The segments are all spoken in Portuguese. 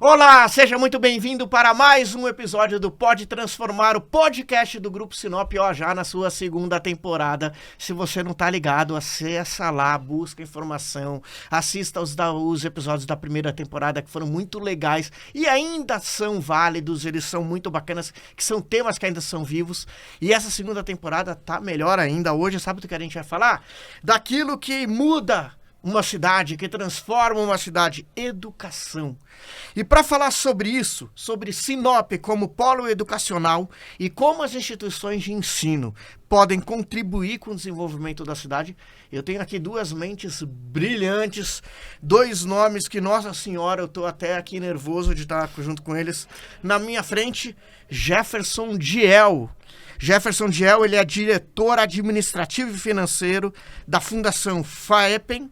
Olá, seja muito bem-vindo para mais um episódio do Pode Transformar, o podcast do Grupo Sinop, já na sua segunda temporada. Se você não tá ligado, acessa lá, busca informação, assista os episódios da primeira temporada que foram muito legais e ainda são válidos, eles são muito bacanas, que são temas que ainda são vivos. E essa segunda temporada tá melhor ainda. Hoje, sabe do que a gente vai falar? Daquilo que muda uma cidade, que transforma uma cidade, educação. E para falar sobre isso, sobre Sinop como polo educacional e como as instituições de ensino podem contribuir com o desenvolvimento da cidade, eu tenho aqui duas mentes brilhantes, dois nomes que, nossa senhora, eu tô até aqui nervoso de estar junto com eles. Na minha frente, Jefferson Diel. Jefferson Diel, ele é diretor administrativo e financeiro da Fundação FAEPEM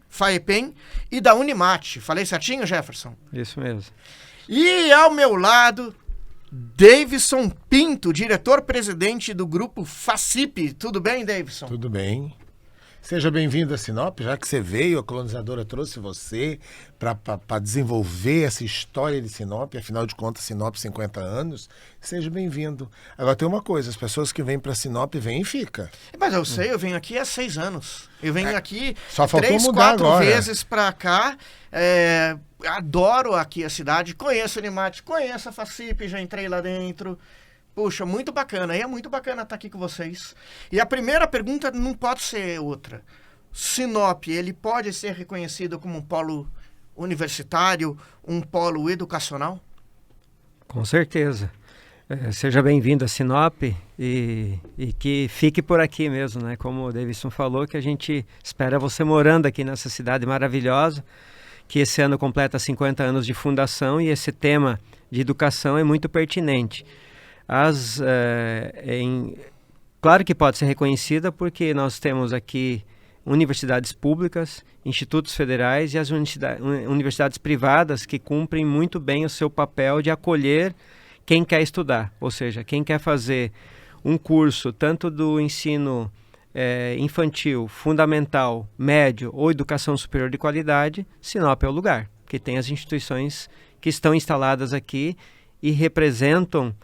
e da Unimat. Falei certinho, Jefferson? Isso mesmo. E ao meu lado, Davidson Pinto, diretor-presidente do grupo FACIP. Tudo bem, Davidson? Tudo bem. Seja bem-vindo a Sinop, já que você veio, a colonizadora trouxe você para desenvolver essa história de Sinop, afinal de contas, Sinop 50 anos, seja bem-vindo. Agora tem uma coisa, as pessoas que vêm para Sinop vêm e ficam. Mas eu sei, eu venho aqui há 6 anos. Eu venho aqui só faltou 3, mudar 4 agora. vezes para cá, adoro aqui a cidade, conheço a Unimat, conheço a FACIP, já entrei lá dentro. Puxa, muito bacana. E é muito bacana estar aqui com vocês. E a primeira pergunta não pode ser outra. Sinop, ele pode ser reconhecido como um polo universitário, um polo educacional? Com certeza. Seja bem-vindo a Sinop e que fique por aqui mesmo, né? Como o Davidson falou, que a gente espera você morando aqui nessa cidade maravilhosa, que esse ano completa 50 anos de fundação e esse tema de educação é muito pertinente. Claro que pode ser reconhecida porque nós temos aqui universidades públicas, institutos federais e as universidades privadas que cumprem muito bem o seu papel de acolher quem quer estudar, ou seja, quem quer fazer um curso tanto do ensino infantil, fundamental, médio ou educação superior de qualidade, Sinop é o lugar, que tem as instituições que estão instaladas aqui e representam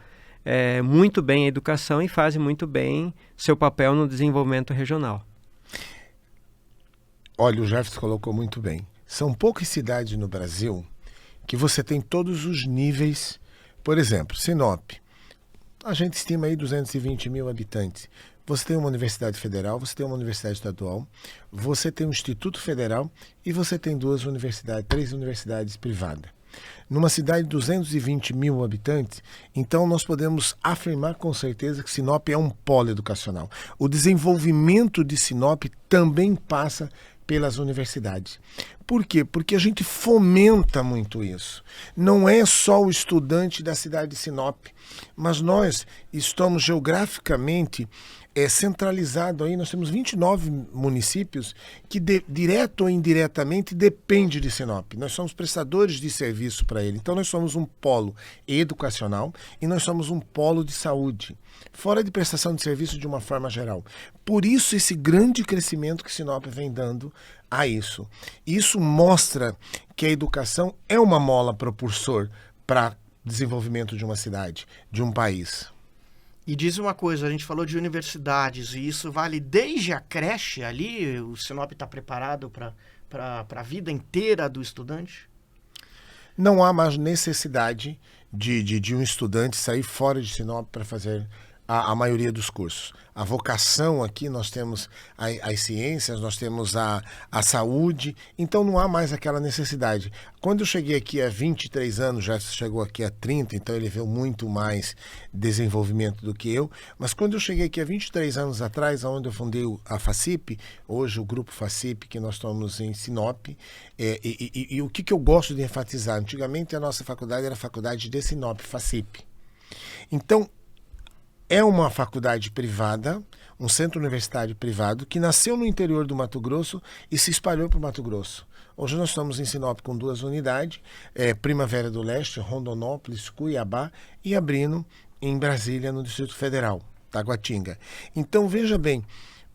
muito bem a educação e fazem muito bem seu papel no desenvolvimento regional. Olha, o Jefferson colocou muito bem. São poucas cidades no Brasil que você tem todos os níveis. Por exemplo, Sinop, a gente estima aí 220 mil habitantes. Você tem uma universidade federal, você tem uma universidade estadual, você tem um instituto federal e você tem 3 universidades privadas. Numa cidade de 220 mil habitantes, então nós podemos afirmar com certeza que Sinop é um polo educacional. O desenvolvimento de Sinop também passa pelas universidades. Por quê? Porque a gente fomenta muito isso. Não é só o estudante da cidade de Sinop, mas nós estamos geograficamente centralizado aí, nós temos 29 municípios que, direto ou indiretamente, dependem de Sinop. Nós somos prestadores de serviço para ele. Então, nós somos um polo educacional e nós somos um polo de saúde, fora de prestação de serviço de uma forma geral. Por isso, esse grande crescimento que Sinop vem dando a isso. Isso mostra que a educação é uma mola propulsor para o desenvolvimento de uma cidade, de um país. E diz uma coisa, a gente falou de universidades, e isso vale desde a creche ali, o Sinop está preparado para a vida inteira do estudante? Não há mais necessidade de um estudante sair fora de Sinop para fazer a maioria dos cursos. A vocação aqui, nós temos as ciências, nós temos a saúde, então não há mais aquela necessidade. Quando eu cheguei aqui há 23 anos, já chegou aqui há 30, então ele viu muito mais desenvolvimento do que eu, mas quando eu cheguei aqui há 23 anos atrás, onde eu fundei a FACIP, hoje o grupo FACIP, que nós estamos em Sinop, e o que eu gosto de enfatizar? Antigamente a nossa faculdade era a faculdade de Sinop, FACIP. Então, é uma faculdade privada, um centro universitário privado, que nasceu no interior do Mato Grosso e se espalhou para o Mato Grosso. Hoje nós estamos em Sinop com 2 unidades, Primavera do Leste, Rondonópolis, Cuiabá e abrindo em Brasília, no Distrito Federal, Taguatinga. Então veja bem,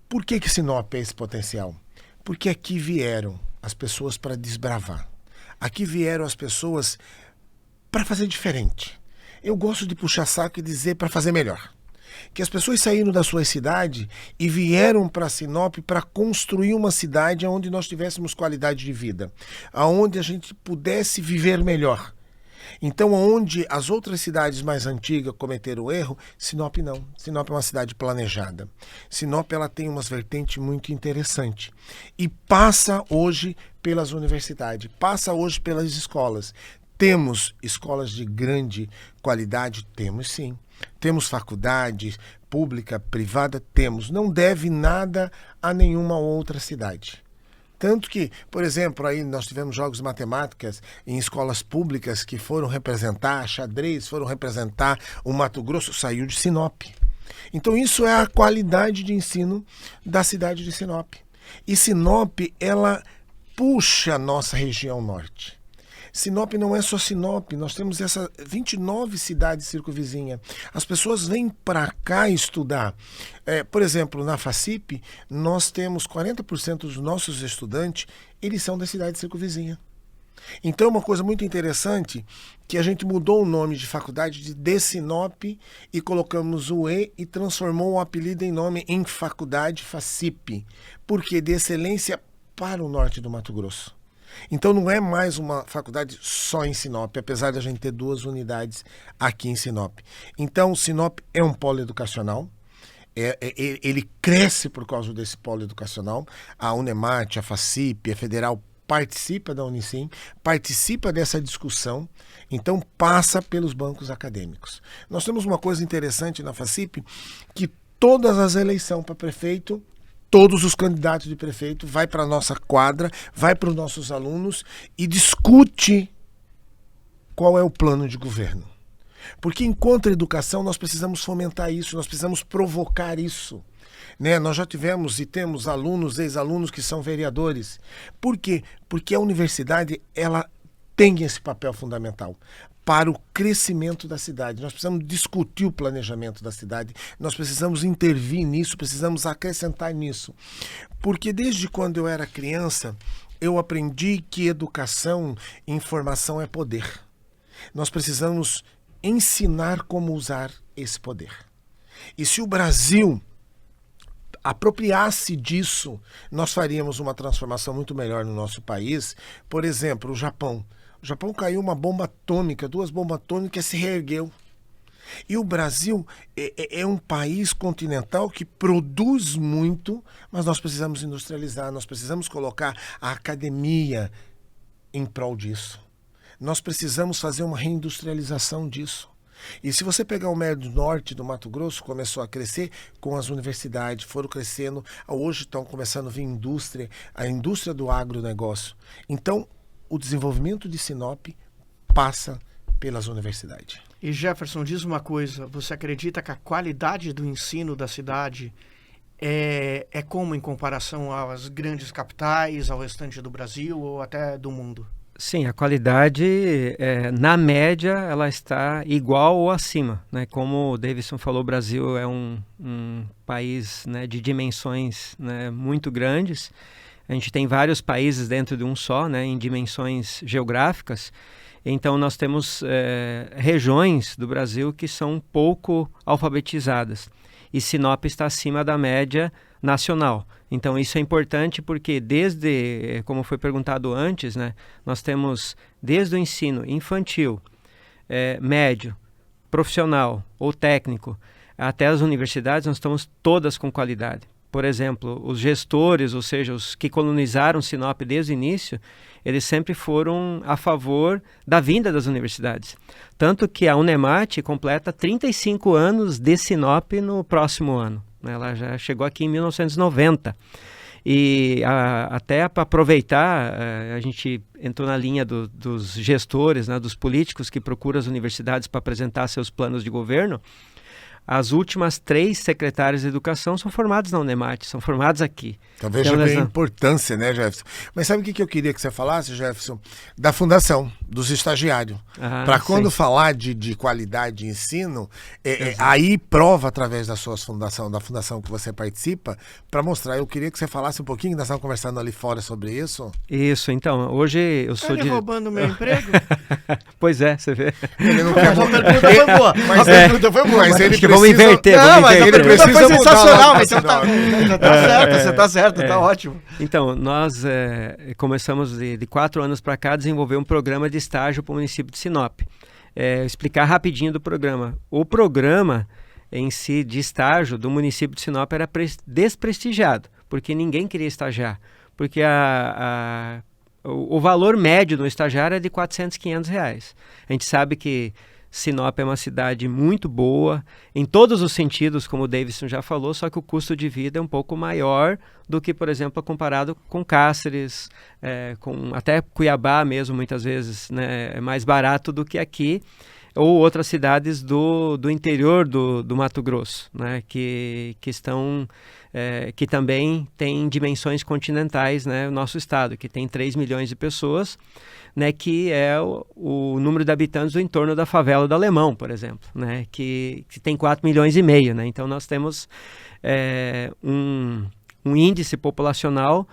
por que Sinop é esse potencial? Porque aqui vieram as pessoas para desbravar. Aqui vieram as pessoas para fazer diferente. Eu gosto de puxar saco e dizer para fazer melhor. Que as pessoas saíram da sua cidade e vieram para Sinop para construir uma cidade onde nós tivéssemos qualidade de vida, onde a gente pudesse viver melhor. Então, onde as outras cidades mais antigas cometeram erro, Sinop não. Sinop é uma cidade planejada. Sinop ela tem umas vertentes muito interessantes. E passa hoje pelas universidades, passa hoje pelas escolas. Temos escolas de grande qualidade? Temos sim. Temos faculdades pública, privada? Temos. Não deve nada a nenhuma outra cidade. Tanto que, por exemplo, aí nós tivemos jogos de matemáticas em escolas públicas que foram representar, xadrez, foram representar o Mato Grosso, saiu de Sinop. Então isso é a qualidade de ensino da cidade de Sinop. E Sinop, ela puxa a nossa região norte. Sinop não é só Sinop, nós temos essas 29 cidades circunvizinhas. As pessoas vêm para cá estudar. Por exemplo, na FACIP, nós temos 40% dos nossos estudantes, eles são da cidade circunvizinha. Então, uma coisa muito interessante, que a gente mudou o nome de faculdade de Sinop e colocamos o E e transformou o apelido em nome em Faculdade FACIP, porque de excelência para o norte do Mato Grosso. Então não é mais uma faculdade só em Sinop, apesar de a gente ter 2 unidades aqui em Sinop. Então Sinop é um polo educacional, ele cresce por causa desse polo educacional. A Unemate, a FACIP, a Federal participa da Unicim, participa dessa discussão, então passa pelos bancos acadêmicos. Nós temos uma coisa interessante na FACIP, que todas as eleições para prefeito, todos os candidatos de prefeito vai para a nossa quadra, vai para os nossos alunos e discute qual é o plano de governo. Porque enquanto educação nós precisamos fomentar isso, nós precisamos provocar isso. Né? Nós já tivemos e temos alunos, ex-alunos que são vereadores. Por quê? Porque a universidade ela tem esse papel fundamental para o crescimento da cidade. Nós precisamos discutir o planejamento da cidade, nós precisamos intervir nisso, precisamos acrescentar nisso. Porque desde quando eu era criança, eu aprendi que educação e informação é poder. Nós precisamos ensinar como usar esse poder. E se o Brasil apropriasse disso, nós faríamos uma transformação muito melhor no nosso país. Por exemplo, o Japão. O Japão caiu uma bomba atômica, 2 bombas atômicas, se reergueu. E o Brasil é um país continental que produz muito, mas nós precisamos industrializar, nós precisamos colocar a academia em prol disso. Nós precisamos fazer uma reindustrialização disso. E se você pegar o médio norte do Mato Grosso, começou a crescer com as universidades, foram crescendo, hoje estão começando a vir indústria, a indústria do agronegócio. Então, o desenvolvimento de Sinop passa pelas universidades. E Jefferson, diz uma coisa, você acredita que a qualidade do ensino da cidade é como em comparação às grandes capitais, ao restante do Brasil ou até do mundo? Sim, a qualidade, na média, ela está igual ou acima, né? Como o Davidson falou, o Brasil é um país, né, de dimensões, né, muito grandes. A gente tem vários países dentro de um só, né, em dimensões geográficas. Então, nós temos regiões do Brasil que são pouco alfabetizadas. E Sinop está acima da média nacional. Então, isso é importante porque como foi perguntado antes, né, nós temos desde o ensino infantil, médio, profissional ou técnico, até as universidades, nós estamos todas com qualidade. Por exemplo, os gestores, ou seja, os que colonizaram Sinop desde o início, eles sempre foram a favor da vinda das universidades. Tanto que a Unemate completa 35 anos de Sinop no próximo ano. Ela já chegou aqui em 1990. E até para aproveitar, a gente entrou na linha dos gestores, né, dos políticos que procuram as universidades para apresentar seus planos de governo. as últimas 3 secretárias de educação são formadas na Unemate, são formadas aqui. Então veja Então, bem a nós- importância, né, Jefferson? Mas sabe o que eu queria que você falasse, Jefferson? Da fundação, dos estagiários. Ah, Para quando sim. falar de qualidade de ensino, aí prova através da sua fundação, da fundação que você participa, para mostrar. Eu queria que você falasse um pouquinho, nós estávamos conversando ali fora sobre isso. Isso, então, hoje eu sou Ele roubando meu emprego? Pois é, você vê. Ele não Mas quer a pergunta foi boa. Mas A pergunta foi boa. mas ele Acho que vamos precisa- inverter. Não, vamos mas a inverter. ele pergunta precisa foi mudar sensacional. lá, Mas você tá certo, você tá certo, tá ótimo. Então, nós começamos de 4 anos para cá a desenvolver um programa de estágio para o município de Sinop. Explicar rapidinho do programa. O programa em si de estágio do município de Sinop era desprestigiado, porque ninguém queria estagiar. Porque o valor médio do estagiário é de R$400, R$500. A gente sabe que Sinop é uma cidade muito boa, em todos os sentidos, como o Davidson já falou, só que o custo de vida é um pouco maior do que, por exemplo, comparado com Cáceres, com até Cuiabá mesmo, muitas vezes, né, é mais barato do que aqui, ou outras cidades do interior do Mato Grosso, né, que estão... que também tem dimensões continentais, né, o nosso estado, que tem 3 milhões de pessoas, né, que é o número de habitantes do entorno da favela do Alemão, por exemplo, né, que tem 4 milhões e meio. Né, então nós temos um índice populacional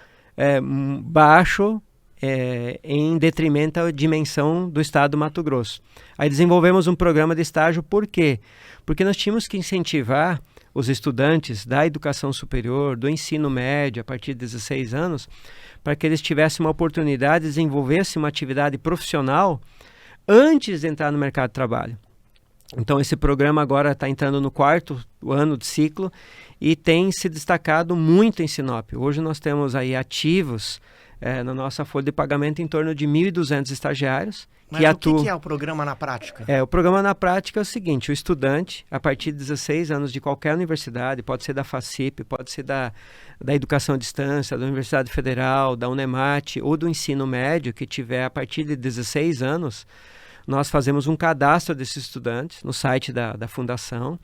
baixo em detrimento à dimensão do estado do Mato Grosso. Aí desenvolvemos um programa de estágio, por quê? Porque nós tínhamos que incentivar os estudantes da educação superior, do ensino médio, a partir de 16 anos, para que eles tivessem uma oportunidade de desenvolver uma atividade profissional antes de entrar no mercado de trabalho. Então, esse programa agora está entrando no 4º ano de ciclo e tem se destacado muito em Sinop. Hoje nós temos aí ativos na nossa folha de pagamento em torno de 1.200 estagiários. Mas o que é o programa na prática? O programa na prática é o seguinte: o estudante, a partir de 16 anos de qualquer universidade, pode ser da FACIP, pode ser da Educação à Distância, da Universidade Federal, da Unemate ou do ensino médio, que tiver a partir de 16 anos, nós fazemos um cadastro desses estudantes no site da Fundação.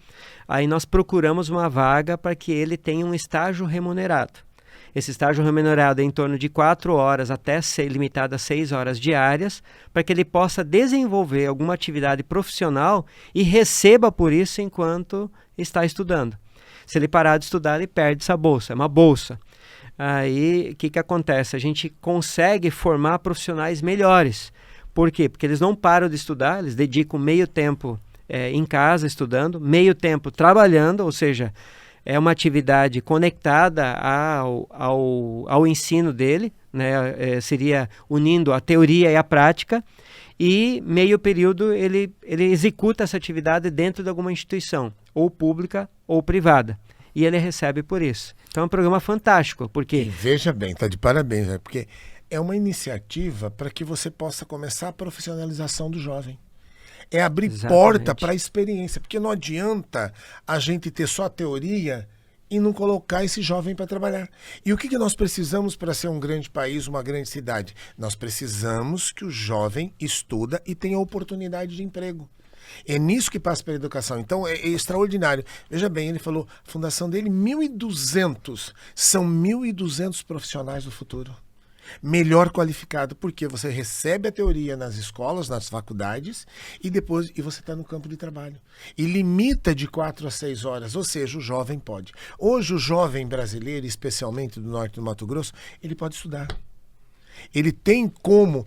Aí nós procuramos uma vaga para que ele tenha um estágio remunerado. Esse estágio remunerado é em torno de 4 horas até ser limitado a 6 horas diárias, para que ele possa desenvolver alguma atividade profissional e receba por isso enquanto está estudando. Se ele parar de estudar, ele perde essa bolsa, é uma bolsa. Aí, o que acontece? A gente consegue formar profissionais melhores. Por quê? Porque eles não param de estudar, eles dedicam meio tempo em casa estudando, meio tempo trabalhando, ou seja, é uma atividade conectada ao ensino dele, né? Seria unindo a teoria e a prática, e meio período ele executa essa atividade dentro de alguma instituição, ou pública ou privada, e ele recebe por isso. Então é um programa fantástico, porque... E veja bem, está de parabéns, né? Porque é uma iniciativa para que você possa começar a profissionalização do jovem. É abrir porta para a experiência, porque não adianta a gente ter só a teoria e não colocar esse jovem para trabalhar. E o que nós precisamos para ser um grande país, uma grande cidade? Nós precisamos que o jovem estuda e tenha oportunidade de emprego. É nisso que passa pela educação. Então é extraordinário. Veja bem, ele falou, a fundação dele, 1.200. São 1.200 profissionais do futuro. Melhor qualificado, porque você recebe a teoria nas escolas, nas faculdades, e depois você está no campo de trabalho. E limita de 4 a 6 horas, ou seja, o jovem pode. Hoje o jovem brasileiro, especialmente do norte do Mato Grosso, ele pode estudar. Ele tem como,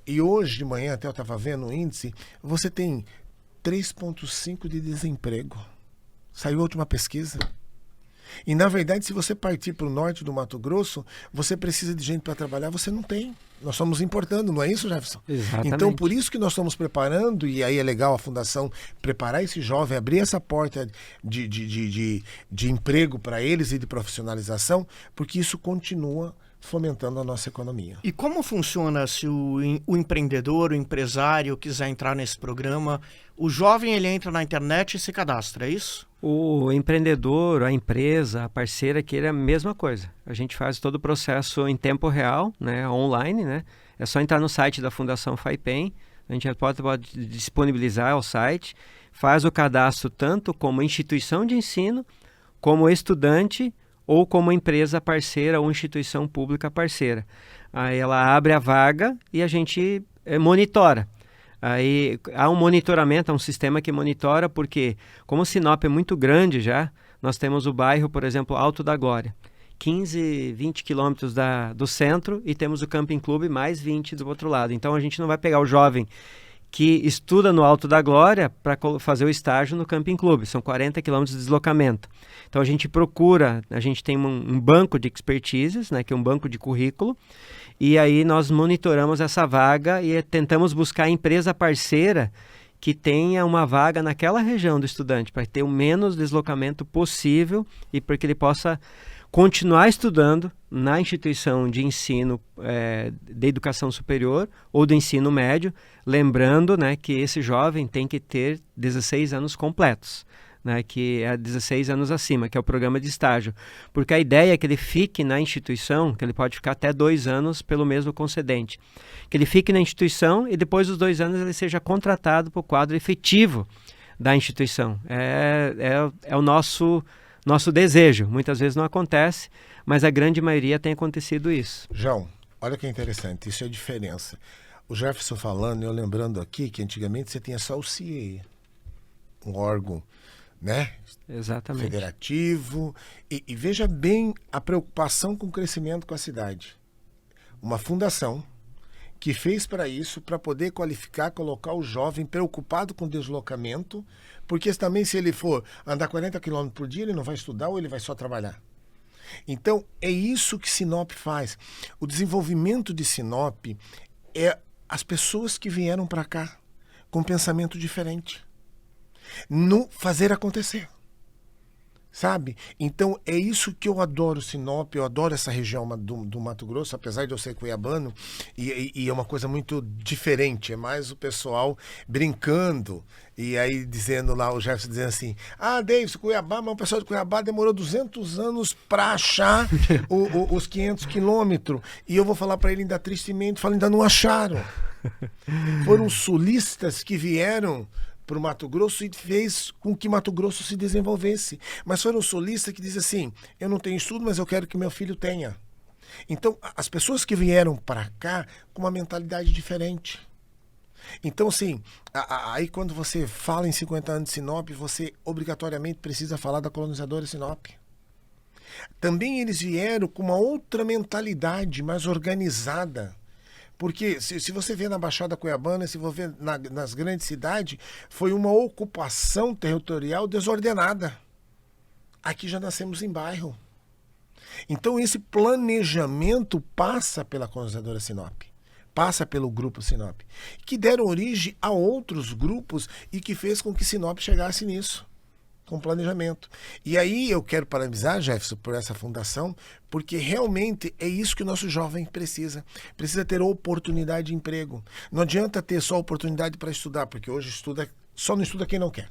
e hoje de manhã, até eu estava vendo o índice, você tem 3,5 de desemprego. Saiu a última pesquisa. E, na verdade, se você partir para o norte do Mato Grosso, você precisa de gente para trabalhar, você não tem. Nós estamos importando, não é isso, Jefferson? Exatamente. Então, por isso que nós estamos preparando, e aí é legal a Fundação preparar esse jovem, abrir essa porta de emprego para eles e de profissionalização, porque isso continua fomentando a nossa economia. E como funciona se o empreendedor, o empresário quiser entrar nesse programa? O jovem, ele entra na internet e se cadastra, é isso? O empreendedor, a empresa, a parceira, que ele é a mesma coisa. A gente faz todo o processo em tempo real, né, online, né? É só entrar no site da Fundação FAIPEM, A gente pode disponibilizar o site, faz o cadastro tanto como instituição de ensino, como estudante ou como empresa parceira ou instituição pública parceira. Aí ela abre a vaga e a gente monitora. Aí há um monitoramento, há um sistema que monitora, porque como Sinop é muito grande já, nós temos o bairro, por exemplo, Alto da Glória, 15, 20 quilômetros do centro, e temos o Camping Clube mais 20 do outro lado. Então a gente não vai pegar o jovem que estuda no Alto da Glória para fazer o estágio no Camping Clube. São 40 quilômetros de deslocamento. Então a gente procura, a gente tem um banco de expertises, né, que é um banco de currículo, e aí nós monitoramos essa vaga e tentamos buscar a empresa parceira que tenha uma vaga naquela região do estudante, para ter o menos deslocamento possível e para que ele possa continuar estudando na instituição de ensino de educação superior ou do ensino médio, lembrando, né, que esse jovem tem que ter 16 anos completos, né, que é 16 anos acima, que é o programa de estágio. Porque a ideia é que ele fique na instituição, que ele pode ficar até 2 anos pelo mesmo concedente. Que ele fique na instituição e depois dos 2 anos ele seja contratado para o quadro efetivo da instituição. É o nosso desejo. Muitas vezes não acontece, mas a grande maioria tem acontecido isso. João, olha que interessante, isso é a diferença. O Jefferson falando, eu lembrando aqui que antigamente você tinha só o CIE, um órgão, né? Exatamente. Federativo. E veja bem a preocupação com o crescimento com a cidade. Uma fundação que fez para isso, para poder qualificar, colocar o jovem preocupado com deslocamento, porque também se ele for andar 40 km por dia, ele não vai estudar ou ele vai só trabalhar. Então, é isso que Sinop faz. O desenvolvimento de Sinop é as pessoas que vieram para cá com pensamento diferente. No fazer acontecer. Sabe? Então é isso que eu adoro Sinop, eu adoro essa região do Mato Grosso, apesar de eu ser cuiabano, e é uma coisa muito diferente, é mais o pessoal brincando, e aí dizendo lá, o Jefferson dizendo assim, Davis, Cuiabá, mas o pessoal de Cuiabá demorou 200 anos para achar os 500 quilômetros, e eu vou falar para ele ainda tristemente, ainda não acharam. Foram sulistas que vieram para o Mato Grosso e fez com que Mato Grosso se desenvolvesse. Mas foram sulistas que dizem assim, eu não tenho estudo, mas eu quero que meu filho tenha. Então, as pessoas que vieram para cá com uma mentalidade diferente. Então, assim, aí quando você fala em 50 anos de Sinop, você obrigatoriamente precisa falar da colonizadora Sinop. Também eles vieram com uma outra mentalidade mais organizada. Porque se você vê na Baixada Cuiabana, se você vê nas grandes cidades, foi uma ocupação territorial desordenada. Aqui já nascemos em bairro. Então esse planejamento passa pela colonizadora Sinop, passa pelo grupo Sinop, que deram origem a outros grupos e que fez com que Sinop chegasse nisso, com planejamento. E aí eu quero parabenizar, Jefferson, por essa fundação, porque realmente é isso que o nosso jovem precisa. Precisa ter oportunidade de emprego. Não adianta ter só oportunidade para estudar, porque hoje só não estuda quem não quer.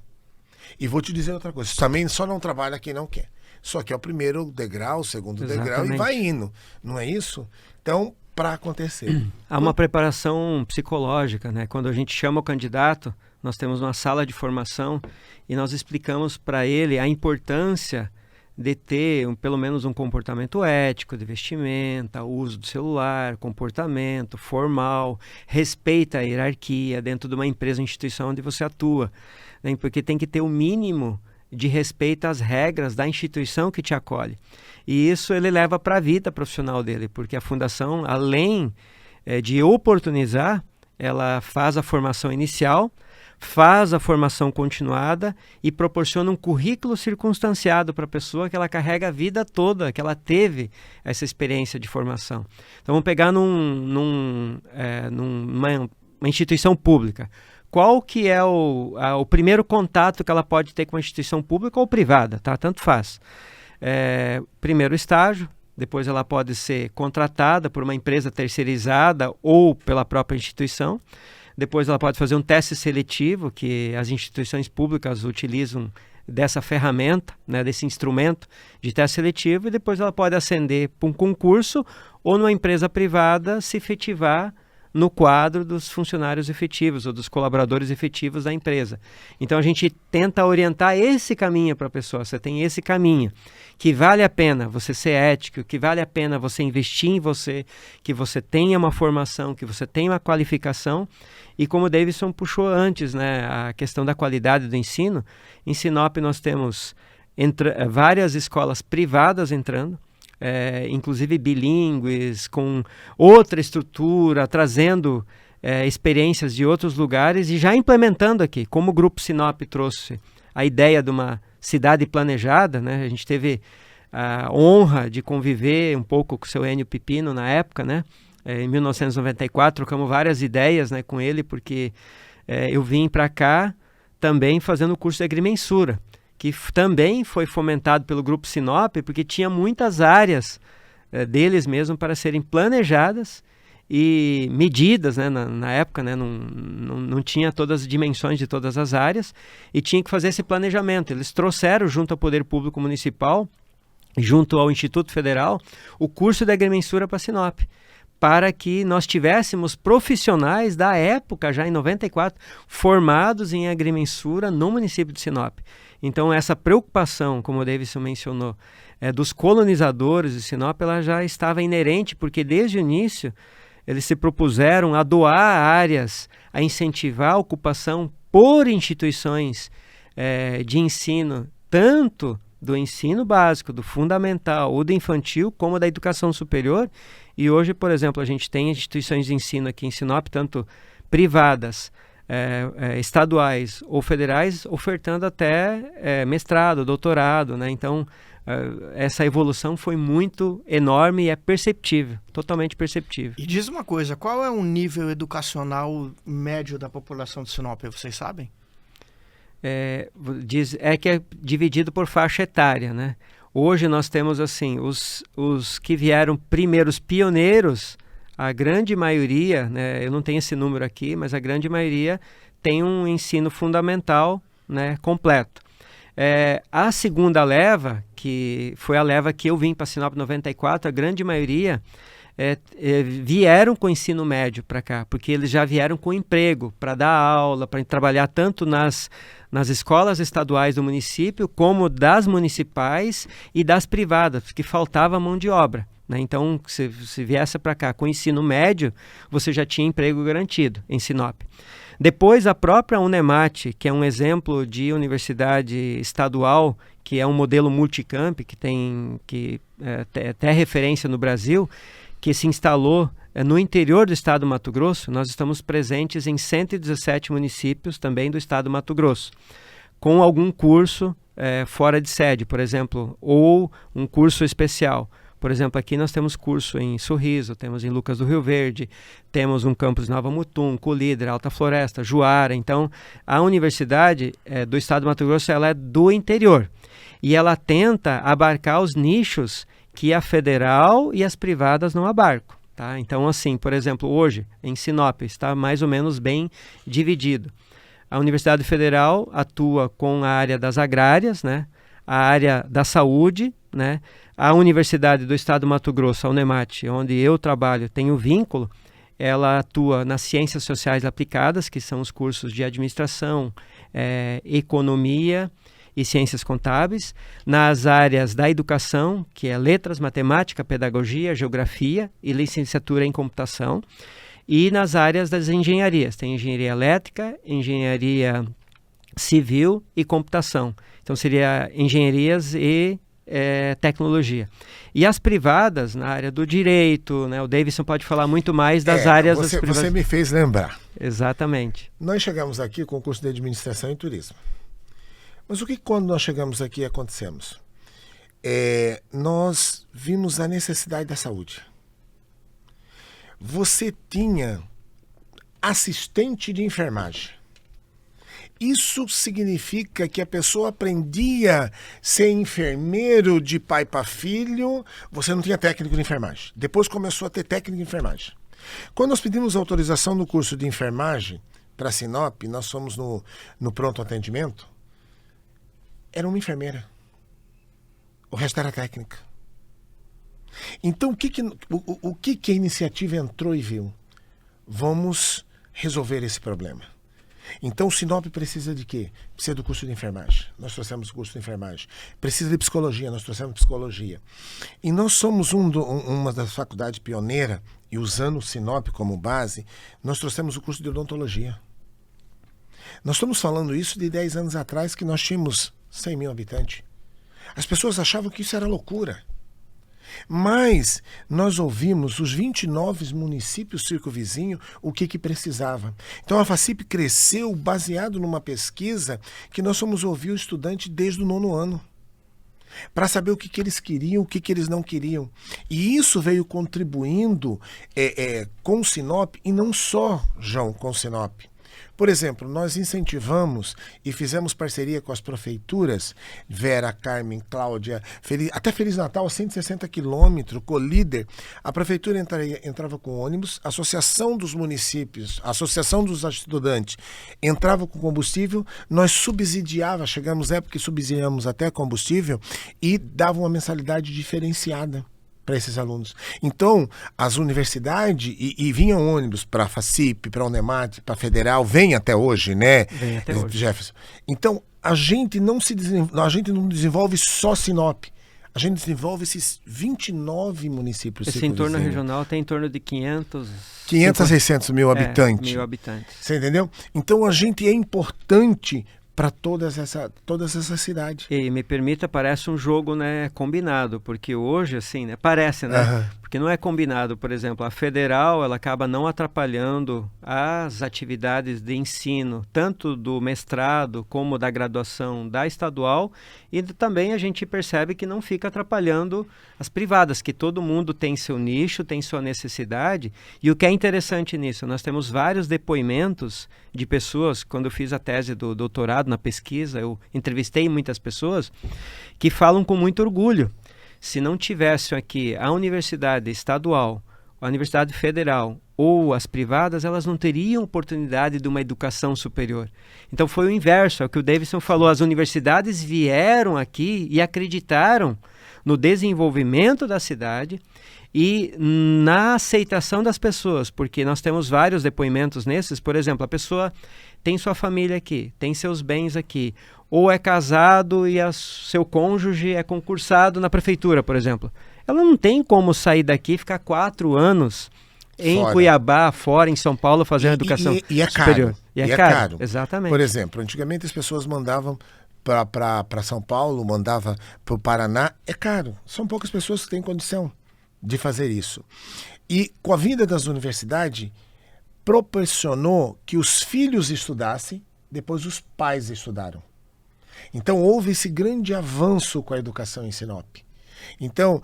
E vou te dizer outra coisa, também só não trabalha quem não quer. Só que é o primeiro degrau, o segundo degrau e vai indo. Não é isso? Então, para acontecer. Há uma preparação psicológica, né? Quando a gente chama o candidato, nós temos uma sala de formação e nós explicamos para ele a importância de ter pelo menos um comportamento ético, de vestimenta, uso do celular, comportamento formal, respeita a hierarquia dentro de uma empresa ou instituição onde você atua, né? Porque tem que ter o mínimo de respeito às regras da instituição que te acolhe. E isso ele leva para a vida profissional dele, porque a fundação, além de oportunizar, ela faz a formação inicial, faz a formação continuada e proporciona um currículo circunstanciado para a pessoa que ela carrega a vida toda, que ela teve essa experiência de formação. Então vamos pegar numa instituição pública. Qual que é o primeiro contato que ela pode ter com a instituição pública ou privada, tá? Tanto faz. Primeiro estágio, depois ela pode ser contratada por uma empresa terceirizada ou pela própria instituição. Depois ela pode fazer um teste seletivo, que as instituições públicas utilizam dessa ferramenta, né, desse instrumento de teste seletivo, e depois ela pode ascender para um concurso ou numa empresa privada se efetivar no quadro dos funcionários efetivos ou dos colaboradores efetivos da empresa. Então a gente tenta orientar esse caminho para a pessoa. Você tem esse caminho, que vale a pena você ser ético, que vale a pena você investir em você, que você tenha uma formação, que você tenha uma qualificação. E como o Davidson puxou antes, né, a questão da qualidade do ensino, em Sinop nós temos várias escolas privadas entrando, inclusive bilíngues, com outra estrutura, trazendo experiências de outros lugares e já implementando aqui, como o Grupo Sinop trouxe a ideia de uma cidade planejada, né? A gente teve a honra de conviver um pouco com o seu Enio Pipino na época, né? Em 1994, trocamos várias ideias, né, com ele, porque eu vim para cá também fazendo o curso de agrimensura, que também foi fomentado pelo Grupo Sinop, porque tinha muitas áreas deles mesmo para serem planejadas e medidas, né, na época, né, não tinha todas as dimensões de todas as áreas e tinha que fazer esse planejamento. Eles trouxeram junto ao Poder Público Municipal, junto ao Instituto Federal, o curso de agrimensura para Sinop, para que nós tivéssemos profissionais da época, já em 94, formados em agrimensura no município de Sinop. Então essa preocupação, como o Davidson mencionou, dos colonizadores de Sinop, ela já estava inerente, porque desde o início eles se propuseram a doar áreas, a incentivar a ocupação por instituições de ensino, tanto do ensino básico, do fundamental ou do infantil, como da educação superior. E hoje, por exemplo, a gente tem instituições de ensino aqui em Sinop, tanto privadas, estaduais ou federais, ofertando até mestrado, doutorado, né? Então, essa evolução foi muito enorme e é perceptível, totalmente perceptível. E diz uma coisa, qual é o nível educacional médio da população de Sinop, vocês sabem? Que é dividido por faixa etária, né? Hoje nós temos assim, os que vieram primeiros pioneiros, a grande maioria, né, eu não tenho esse número aqui, mas a grande maioria tem um ensino fundamental, né, completo. A segunda leva, que foi a leva que eu vim para Sinop 94, a grande maioria vieram com ensino médio para cá, porque eles já vieram com emprego para dar aula, para trabalhar tanto nas escolas estaduais do município, como das municipais e das privadas, porque faltava mão de obra, né? Então, se viesse para cá com ensino médio, você já tinha emprego garantido em Sinop. Depois, a própria Unemat, que é um exemplo de universidade estadual, que é um modelo multicamp, que tem até referência no Brasil, que se instalou no interior do estado do Mato Grosso. Nós estamos presentes em 117 municípios também do estado do Mato Grosso, com algum curso fora de sede, por exemplo, ou um curso especial. Por exemplo, aqui nós temos curso em Sorriso, temos em Lucas do Rio Verde, temos um campus em Nova Mutum, Colíder, Alta Floresta, Juara. Então, a universidade do estado do Mato Grosso, ela é do interior e ela tenta abarcar os nichos que a federal e as privadas não abarcam, tá? Então, assim, por exemplo, hoje em Sinop está mais ou menos bem dividido. A Universidade Federal atua com a área das agrárias, né? A área da saúde, né? A Universidade do Estado do Mato Grosso, a Unemat, onde eu trabalho, tem um vínculo, ela atua nas ciências sociais aplicadas, que são os cursos de administração, economia e ciências contábeis, nas áreas da educação, que é letras, matemática, pedagogia, geografia e licenciatura em computação, e nas áreas das engenharias, tem engenharia elétrica, engenharia civil e computação. Então seria engenharias e tecnologia. E as privadas, na área do direito, né? O Davidson pode falar muito mais das áreas das privadas. Você me fez lembrar. Exatamente. Nós chegamos aqui com o curso de administração e turismo. Mas o que quando nós chegamos aqui acontecemos? Nós vimos a necessidade da saúde. Você tinha assistente de enfermagem. Isso significa que a pessoa aprendia a ser enfermeiro de pai para filho. Você não tinha técnico de enfermagem. Depois começou a ter técnico de enfermagem. Quando nós pedimos autorização no curso de enfermagem para Sinop, nós fomos no pronto atendimento, era uma enfermeira. O resto era técnica. Então, o que a iniciativa entrou e viu? vamos resolver esse problema. Então o Sinop precisa de quê? Precisa do curso de enfermagem. Nós trouxemos o curso de enfermagem. Precisa de psicologia, nós trouxemos psicologia. E nós somos uma das faculdades pioneiras, e usando o Sinop como base, nós trouxemos o curso de odontologia. Nós estamos falando isso de 10 anos atrás, que nós tínhamos 100 mil habitantes. As pessoas achavam que isso era loucura. Mas nós ouvimos os 29 municípios circunvizinhos o que precisava. Então a FACIP cresceu baseado numa pesquisa que nós fomos ouvir o estudante desde o 9º ano, para saber o que eles queriam, o que eles não queriam. E isso veio contribuindo com o Sinop, e não só, João, com o Sinop. Por exemplo, nós incentivamos e fizemos parceria com as prefeituras, Vera, Carmen, Cláudia, até Feliz Natal, a 160 quilômetros, Colíder. A prefeitura entrava com ônibus, a Associação dos Municípios, a Associação dos Estudantes entrava com combustível, nós chegamos à época que subsidiamos até combustível e dava uma mensalidade diferenciada para esses alunos. Então, as universidades, e vinham ônibus para a FACIP, para a Unemat, para a Federal, vem até hoje, né? Vem até hoje. Jefferson. Então, a gente não desenvolve só Sinop. A gente desenvolve esses 29 municípios. Esse entorno regional tem em torno de 500 a 600 mil habitantes. Mil habitantes. Você entendeu? Então, a gente é importante para todas essas cidades. E me permita, parece um jogo, né, combinado, porque hoje, assim, né, parece, né? Uhum. Porque não é combinado. Por exemplo, a federal, ela acaba não atrapalhando as atividades de ensino, tanto do mestrado como da graduação da estadual, e também a gente percebe que não fica atrapalhando as privadas, que todo mundo tem seu nicho, tem sua necessidade. E o que é interessante nisso, nós temos vários depoimentos de pessoas. Quando eu fiz a tese do doutorado na pesquisa, eu entrevistei muitas pessoas que falam com muito orgulho. Se não tivesse aqui a universidade estadual, a universidade federal ou as privadas, elas não teriam oportunidade de uma educação superior. Então foi o inverso, é o que o Davidson falou, as universidades vieram aqui e acreditaram no desenvolvimento da cidade e na aceitação das pessoas, porque nós temos vários depoimentos nesses. Por exemplo, a pessoa tem sua família aqui, tem seus bens aqui, ou é casado e seu cônjuge é concursado na prefeitura, por exemplo. Ela não tem como sair daqui e ficar 4 anos em fora. Cuiabá, fora, em São Paulo, fazendo educação superior. E é caro. Exatamente. Por exemplo, antigamente as pessoas mandavam para São Paulo, mandava para o Paraná. É caro. São poucas pessoas que têm condição de fazer isso. E com a vinda das universidades, proporcionou que os filhos estudassem, depois os pais estudaram. Então houve esse grande avanço com a educação em Sinop. Então,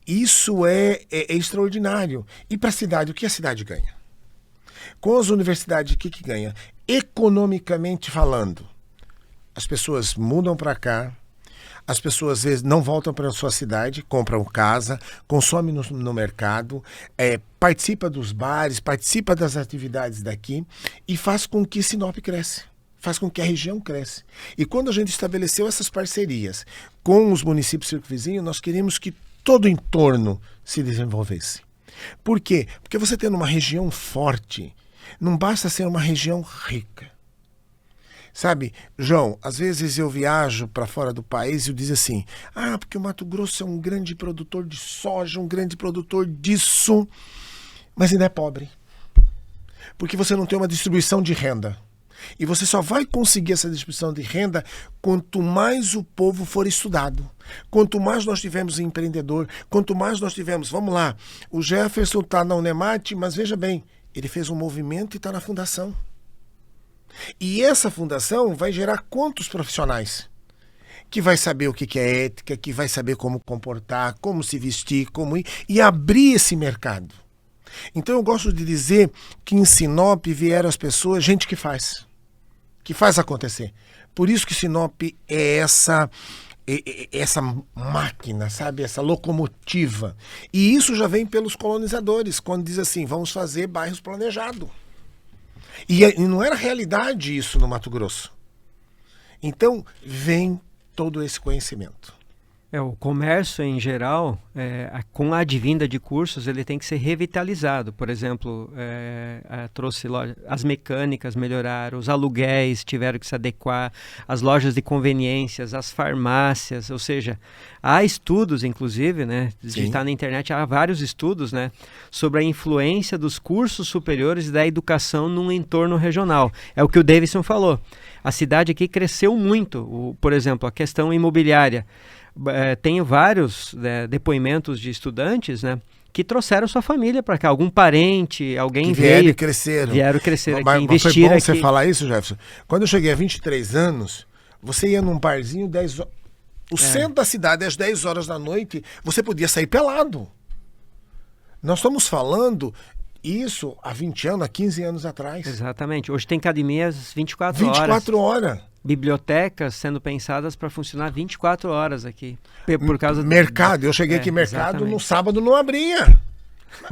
isso é extraordinário. E para a cidade, o que a cidade ganha? Com as universidades, o que ganha? Economicamente falando, as pessoas mudam para cá, as pessoas às vezes não voltam para a sua cidade, compram casa, consomem no mercado, participa dos bares, participa das atividades daqui e faz com que Sinop cresça. Faz com que a região cresça. E quando a gente estabeleceu essas parcerias com os municípios circunvizinhos, nós queríamos que todo o entorno se desenvolvesse. Por quê? Porque você tendo uma região forte, não basta ser uma região rica. Sabe, João, às vezes eu viajo para fora do país e eu digo assim, porque o Mato Grosso é um grande produtor de soja, um grande produtor disso, mas ainda é pobre. Porque você não tem uma distribuição de renda. E você só vai conseguir essa distribuição de renda quanto mais o povo for estudado. Quanto mais nós tivermos empreendedor, quanto mais nós tivermos... Vamos lá, o Jefferson está na Unemat, mas veja bem, ele fez um movimento e está na fundação. E essa fundação vai gerar quantos profissionais? Que vai saber o que é ética, que vai saber como comportar, como se vestir, como ir, e abrir esse mercado. Então eu gosto de dizer que em Sinop vieram as pessoas, gente que faz acontecer. Por isso que Sinop é essa máquina, sabe? Essa locomotiva. E isso já vem pelos colonizadores, quando diz assim, vamos fazer bairros planejados. E não era realidade isso no Mato Grosso. Então vem todo esse conhecimento. O comércio em geral, com a advinda de cursos, ele tem que ser revitalizado. Por exemplo, trouxe as mecânicas melhoraram, os aluguéis tiveram que se adequar, as lojas de conveniências, as farmácias, ou seja, há estudos, inclusive, né, digitar na internet, há vários estudos, né, sobre a influência dos cursos superiores e da educação num entorno regional. É o que o Davidson falou. A cidade aqui cresceu muito, por exemplo, a questão imobiliária. Tenho vários depoimentos de estudantes, né, que trouxeram sua família para cá, algum parente, alguém que vieram crescer aqui, investir foi bom aqui. Você falar isso, Jefferson. Quando eu cheguei a 23 anos, você ia num barzinho 10 horas. O centro da cidade, às 10 horas da noite, você podia sair pelado. Nós estamos falando isso há 20 anos, há 15 anos atrás. Exatamente. Hoje tem academias 24 horas. 24 horas. Bibliotecas sendo pensadas para funcionar 24 horas aqui. Por causa mercado. Eu cheguei aqui mercado, exatamente. No sábado não abria.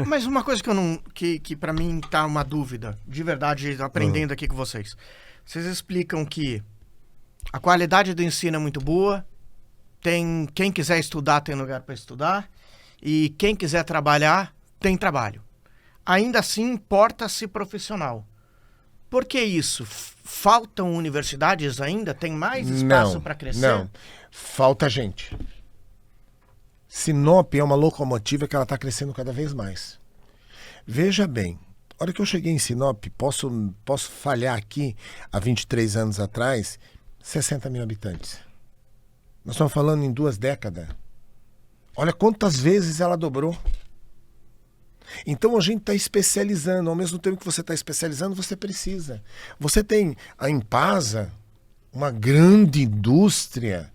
Mas uma coisa que eu não. Que para mim tá uma dúvida, de verdade, aprendendo aqui com vocês. Vocês explicam que a qualidade do ensino é muito boa, quem quiser estudar tem lugar para estudar, e quem quiser trabalhar tem trabalho. Ainda assim, importa-se profissional. Por que isso? Faltam universidades ainda? Tem mais espaço para crescer? Não, falta gente. Sinop é uma locomotiva que ela está crescendo cada vez mais. Veja bem, a hora que eu cheguei em Sinop, posso falhar aqui, há 23 anos atrás, 60 mil habitantes. Nós estamos falando em 2 décadas. Olha quantas vezes ela dobrou. Então a gente está especializando. Ao mesmo tempo que você está especializando, você precisa. Você tem a Impasa, uma grande indústria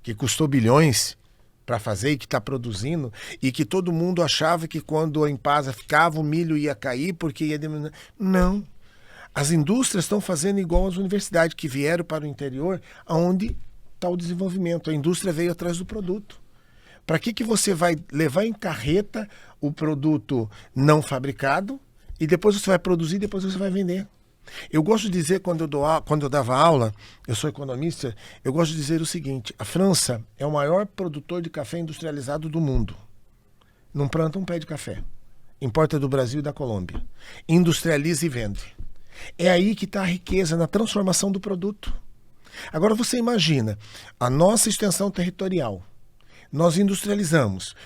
que custou bilhões para fazer e que está produzindo, e que todo mundo achava que quando a Impasa ficava, o milho ia cair porque ia diminuir. Não. As indústrias estão fazendo igual as universidades que vieram para o interior, onde está o desenvolvimento. A indústria veio atrás do produto. Para que você vai levar em carreta o produto não fabricado e depois você vai produzir e depois você vai vender? Eu gosto de dizer, quando eu dava aula, eu sou economista, eu gosto de dizer o seguinte: a França é o maior produtor de café industrializado do mundo. Não planta um pé de café. Importa do Brasil e da Colômbia. Industrializa e vende. É aí que está a riqueza, na transformação do produto. Agora você imagina, a nossa extensão territorial. Nós industrializamos.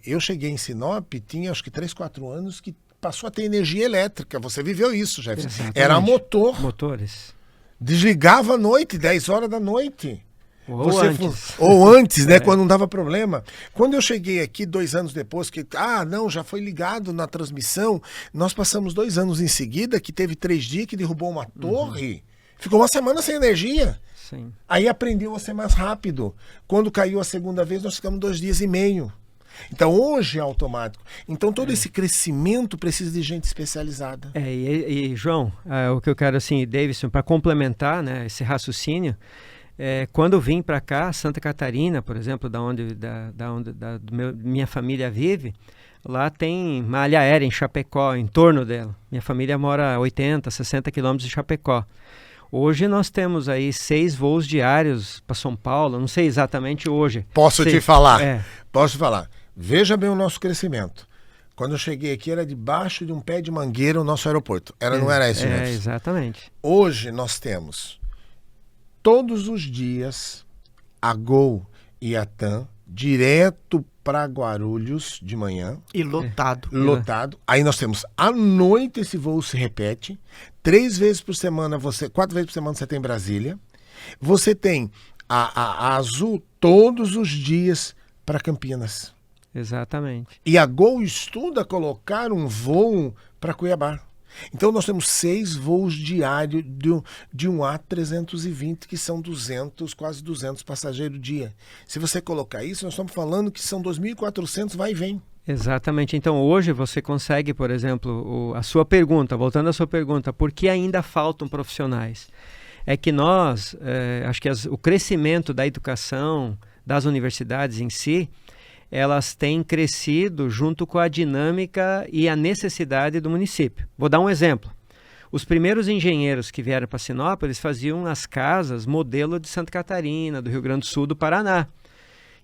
Eu cheguei em Sinop, tinha acho que 3, 4 anos, que passou a ter energia elétrica. Você viveu isso, Jefferson. Exatamente. Era motor. Motores. Desligava à noite, 10 horas da noite. Ou antes, né? Quando não dava problema. Quando eu cheguei aqui 2 anos depois, já foi ligado na transmissão, nós passamos 2 anos em seguida, que teve 3 dias que derrubou uma torre. Ficou uma semana sem energia. Sim. Aí aprendeu a ser mais rápido. Quando caiu a segunda vez, nós ficamos 2 dias e meio. Então hoje é automático. Então todo esse crescimento precisa de gente especializada. João, o que eu quero assim, Davidson, para complementar, né, esse raciocínio, quando eu vim para cá, Santa Catarina, por exemplo, minha família vive, lá tem malha aérea em Chapecó, em torno dela. Minha família mora a 80, 60 quilômetros de Chapecó. Hoje nós temos aí 6 voos diários para São Paulo, não sei exatamente hoje. Posso te falar. Veja bem o nosso crescimento. Quando eu cheguei aqui era debaixo de um pé de mangueira o nosso aeroporto. Não era esse, né? Exatamente. Hoje nós temos todos os dias a Gol e a TAM direto para Guarulhos de manhã. E lotado. Lotado. Aí nós temos à noite, esse voo se repete. 3 vezes por semana, 4 vezes por semana você tem Brasília. Você tem a Azul todos os dias para Campinas. Exatamente. E a Gol estuda colocar um voo para Cuiabá. Então nós temos 6 voos diários de um A320, que são quase 200 passageiros dia. Se você colocar isso, nós estamos falando que são 2.400 vai e vem. Exatamente. Então hoje você consegue, por exemplo, voltando à sua pergunta, por que ainda faltam profissionais? É que nós, acho que o crescimento da educação, das universidades em si, elas têm crescido junto com a dinâmica e a necessidade do município. Vou dar um exemplo. Os primeiros engenheiros que vieram para Sinop, eles faziam as casas modelo de Santa Catarina, do Rio Grande do Sul, do Paraná.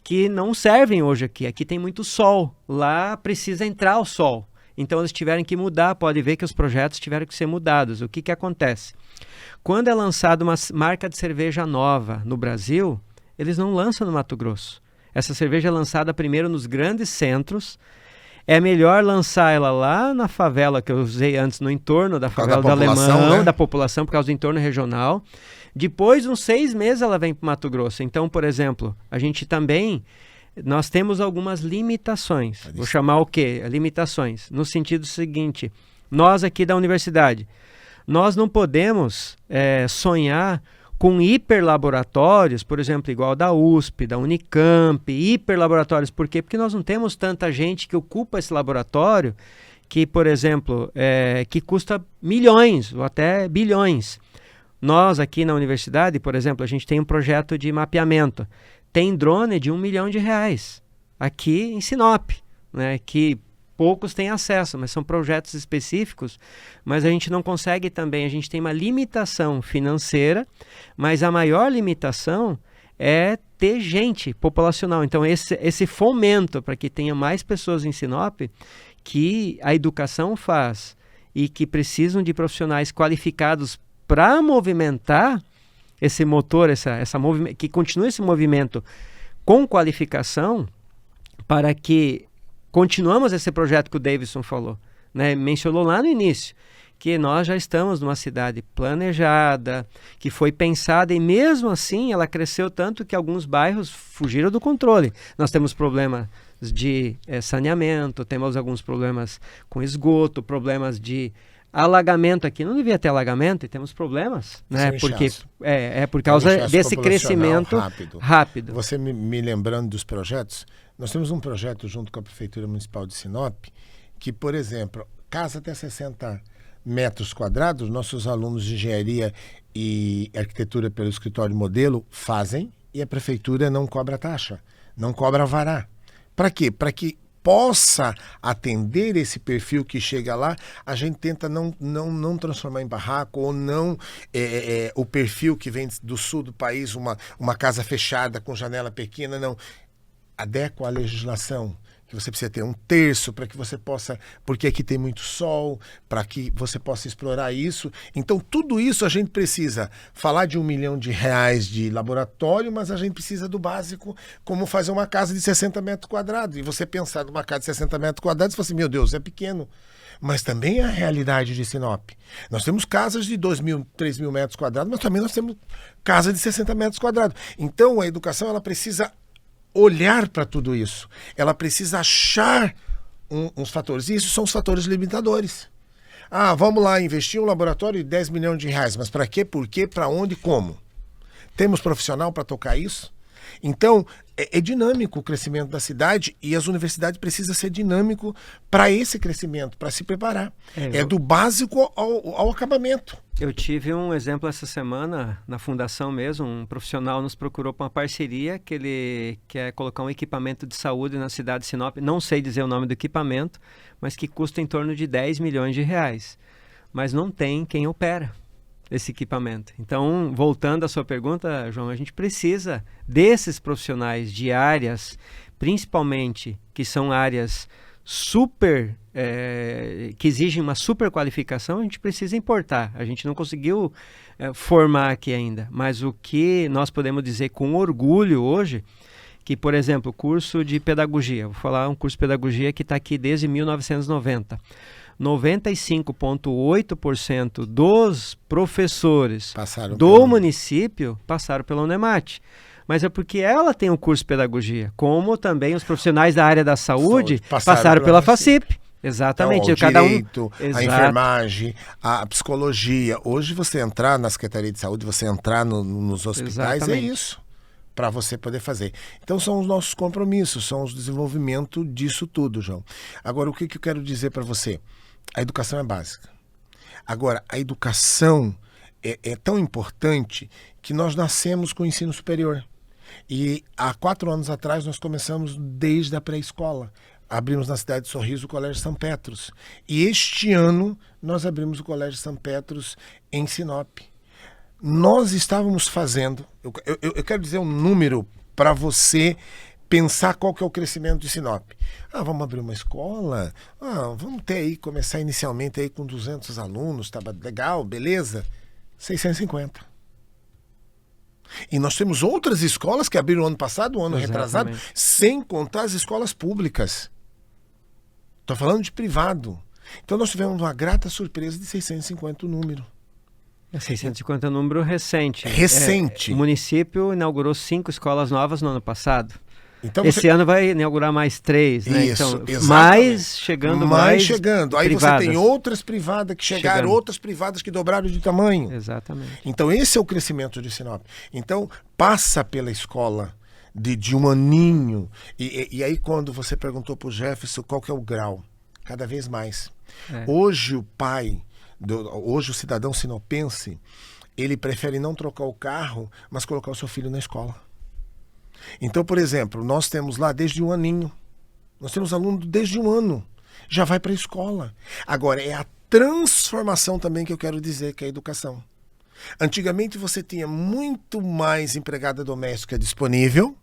que não servem hoje aqui. Aqui tem muito sol, lá precisa entrar o sol. Então eles tiveram que mudar, pode ver que os projetos tiveram que ser mudados. O que acontece? Quando é lançada uma marca de cerveja nova no Brasil, eles não lançam no Mato Grosso. Essa cerveja é lançada primeiro nos grandes centros. É melhor lançar ela lá na favela, que eu usei antes, no entorno da favela do Alemão, né? Da população, por causa do entorno regional. Depois, uns 6 meses, ela vem para o Mato Grosso. Então, por exemplo, a gente também... Nós temos algumas limitações. Vou chamar o quê? Limitações. No sentido seguinte, nós aqui da universidade, nós não podemos sonhar com hiperlaboratórios, por exemplo, igual da USP, da Unicamp, hiperlaboratórios. Por quê? Porque nós não temos tanta gente que ocupa esse laboratório que, por exemplo, que custa milhões ou até bilhões. Nós aqui na universidade, por exemplo, a gente tem um projeto de mapeamento. Tem drone de R$1 milhão aqui em Sinop, né, que poucos têm acesso, mas são projetos específicos, mas a gente não consegue também, a gente tem uma limitação financeira, mas a maior limitação é ter gente populacional. Então esse fomento para que tenha mais pessoas em Sinop, que a educação faz e que precisam de profissionais qualificados para movimentar esse motor, que continue esse movimento com qualificação, para que continuamos esse projeto que o Davidson falou, né? Mencionou lá no início, que nós já estamos numa cidade planejada, que foi pensada, e mesmo assim ela cresceu tanto que alguns bairros fugiram do controle. Nós temos problemas de saneamento, temos alguns problemas com esgoto, problemas de alagamento aqui. Não devia ter alagamento e temos problemas, né? Porque é por causa desse crescimento rápido. Você me lembrando dos projetos, nós temos um projeto junto com a Prefeitura Municipal de Sinop, que, por exemplo, casa até 60 metros quadrados, nossos alunos de engenharia e arquitetura pelo escritório modelo fazem, e a Prefeitura não cobra taxa, não cobra alvará. Para quê? Para que possa atender esse perfil que chega lá, a gente tenta não transformar em barraco, ou não o perfil que vem do sul do país, uma casa fechada com janela pequena, não. Adequa a legislação, que você precisa ter 1/3 para que você possa, porque aqui tem muito sol, para que você possa explorar isso. Então, tudo isso a gente precisa falar de R$1 milhão de laboratório, mas a gente precisa do básico, como fazer uma casa de 60 metros quadrados. E você pensar numa casa de 60 metros quadrados e falar assim, meu Deus, é pequeno. Mas também é a realidade de Sinop. Nós temos casas de 2.000, 3.000 metros quadrados, mas também nós temos casa de 60 metros quadrados. Então, a educação, ela precisa olhar para tudo isso. Ela precisa achar uns fatores. E isso são os fatores limitadores. Vamos lá investir um laboratório de R$10 milhões. Mas para quê? Por quê? Para onde? Como? Temos profissional para tocar isso? Então, é dinâmico o crescimento da cidade, e as universidades precisam ser dinâmico para esse crescimento, para se preparar. Do básico ao acabamento. Eu tive um exemplo essa semana, na fundação mesmo, um profissional nos procurou para uma parceria que ele quer colocar um equipamento de saúde na cidade de Sinop, não sei dizer o nome do equipamento, mas que custa em torno de R$10 milhões. Mas não tem quem opera esse equipamento. Então, voltando à sua pergunta, João, a gente precisa desses profissionais de áreas, principalmente que são áreas super, que exigem uma super qualificação, a gente precisa importar. A gente não conseguiu formar aqui ainda, mas o que nós podemos dizer com orgulho hoje, que, por exemplo, o curso de pedagogia, vou falar um curso de pedagogia que está aqui desde 1990. 95,8% dos professores do município passaram pela Unemat. Mas é porque ela tem um curso de pedagogia, como também os profissionais da área da saúde passaram pela FACIP. Exatamente. Então, o direito, a enfermagem, a psicologia. Hoje você entrar na Secretaria de Saúde, você entrar nos hospitais, é isso, para você poder fazer. Então são os nossos compromissos, são os desenvolvimento disso tudo, João. Agora, o que eu quero dizer para você? A educação é básica. Agora, a educação é tão importante que nós nascemos com o ensino superior. E há 4 anos atrás nós começamos desde a pré-escola. Abrimos na cidade de Sorriso o Colégio São Petros. E este ano nós abrimos o Colégio São Petros em Sinop. Nós estávamos fazendo, eu quero dizer um número para você pensar qual que é o crescimento de Sinop. Vamos abrir uma escola? Vamos ter aí, começar inicialmente aí com 200 alunos, tá legal, beleza? 650. E nós temos outras escolas que abriram ano passado, o ano retrasado, sem contar as escolas públicas. Estou falando de privado. Então nós tivemos uma grata surpresa de 650 o número. 650 é um número recente. Recente. O município inaugurou 5 escolas novas no ano passado. Então esse ano vai inaugurar mais 3, né? Isso, então, mais chegando. Aí privadas. Você tem outras privadas que chegaram, outras privadas que dobraram de tamanho. Exatamente. Então esse é o crescimento de Sinop. Então passa pela escola de um aninho. E aí quando você perguntou para o Jefferson qual que é o grau, cada vez mais. Hoje o pai, hoje o cidadão sinopense, ele prefere não trocar o carro, mas colocar o seu filho na escola. Então, por exemplo, nós temos lá desde um aninho. Nós temos aluno desde um ano. Já vai para a escola. Agora, é a transformação também que eu quero dizer, que é a educação. Antigamente você tinha muito mais empregada doméstica disponível,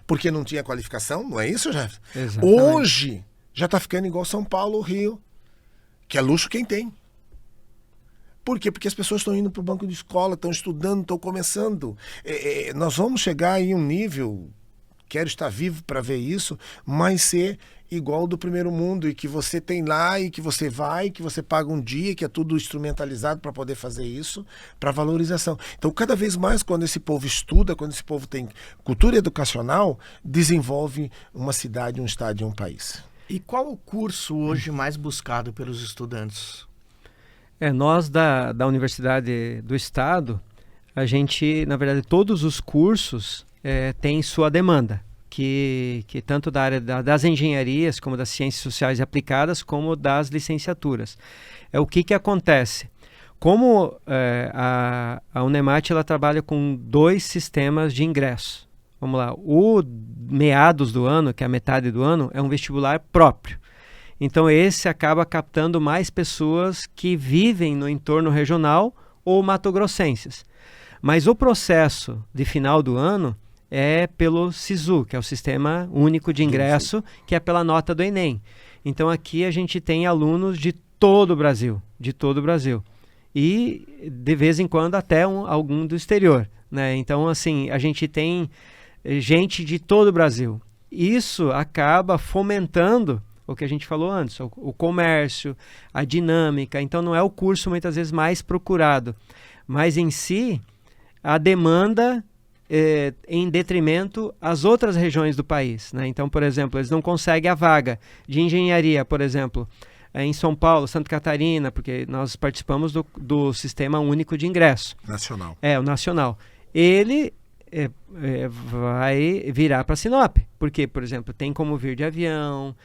porque não tinha qualificação, não é isso, Jeff? Exatamente. Hoje, já está ficando igual São Paulo ou Rio, que é luxo quem tem. Por quê? Porque as pessoas estão indo para o banco de escola, estão estudando, estão começando. Nós vamos chegar em um nível, quero estar vivo para ver isso, mas ser igual do primeiro mundo, e que você tem lá, e que você vai, que você paga um dia, que é tudo instrumentalizado para poder fazer isso, para valorização. Então, cada vez mais, quando esse povo estuda, quando esse povo tem cultura educacional, desenvolve uma cidade, um estado e um país. E qual o curso hoje mais buscado pelos estudantes? Nós da Universidade do Estado, a gente, na verdade, todos os cursos têm sua demanda, que tanto da área das engenharias, como das ciências sociais e aplicadas, como das licenciaturas. O que acontece? Como a Unemat ela trabalha com 2 sistemas de ingresso. Vamos lá, o meados do ano, que é a metade do ano, é um vestibular próprio. Então esse acaba captando mais pessoas que vivem no entorno regional ou matogrossenses. Mas o processo de final do ano é pelo SISU, que é o Sistema Único de Ingresso, que é pela nota do Enem. Então aqui a gente tem alunos de todo o Brasil, E de vez em quando até algum do exterior, né? Então assim, a gente tem gente de todo o Brasil. Isso acaba fomentando o que a gente falou antes, o comércio, a dinâmica. Então não é o curso muitas vezes mais procurado, mas em si a demanda em detrimento às outras regiões do país, né? Então, por exemplo, eles não conseguem a vaga de engenharia, por exemplo, em São Paulo, Santa Catarina, porque nós participamos do Sistema Único de Ingresso. Nacional. O nacional. Ele vai virar para Sinop, porque, por exemplo, tem como vir de avião,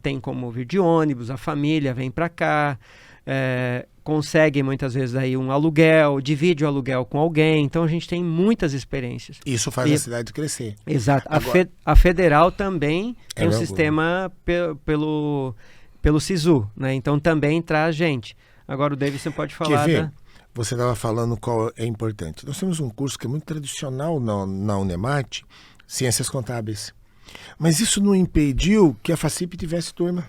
tem como vir de ônibus, a família vem para cá, consegue muitas vezes aí um aluguel, divide o aluguel com alguém, então a gente tem muitas experiências. Isso faz a cidade crescer. Exato. Agora, a Federal também tem um sistema pelo SISU, né? Então também traz gente. Agora o Davidson pode falar. Quer ver? Você estava falando qual é importante. Nós temos um curso que é muito tradicional na Unemat, Ciências Contábeis. Mas isso não impediu que a FACIP tivesse turma.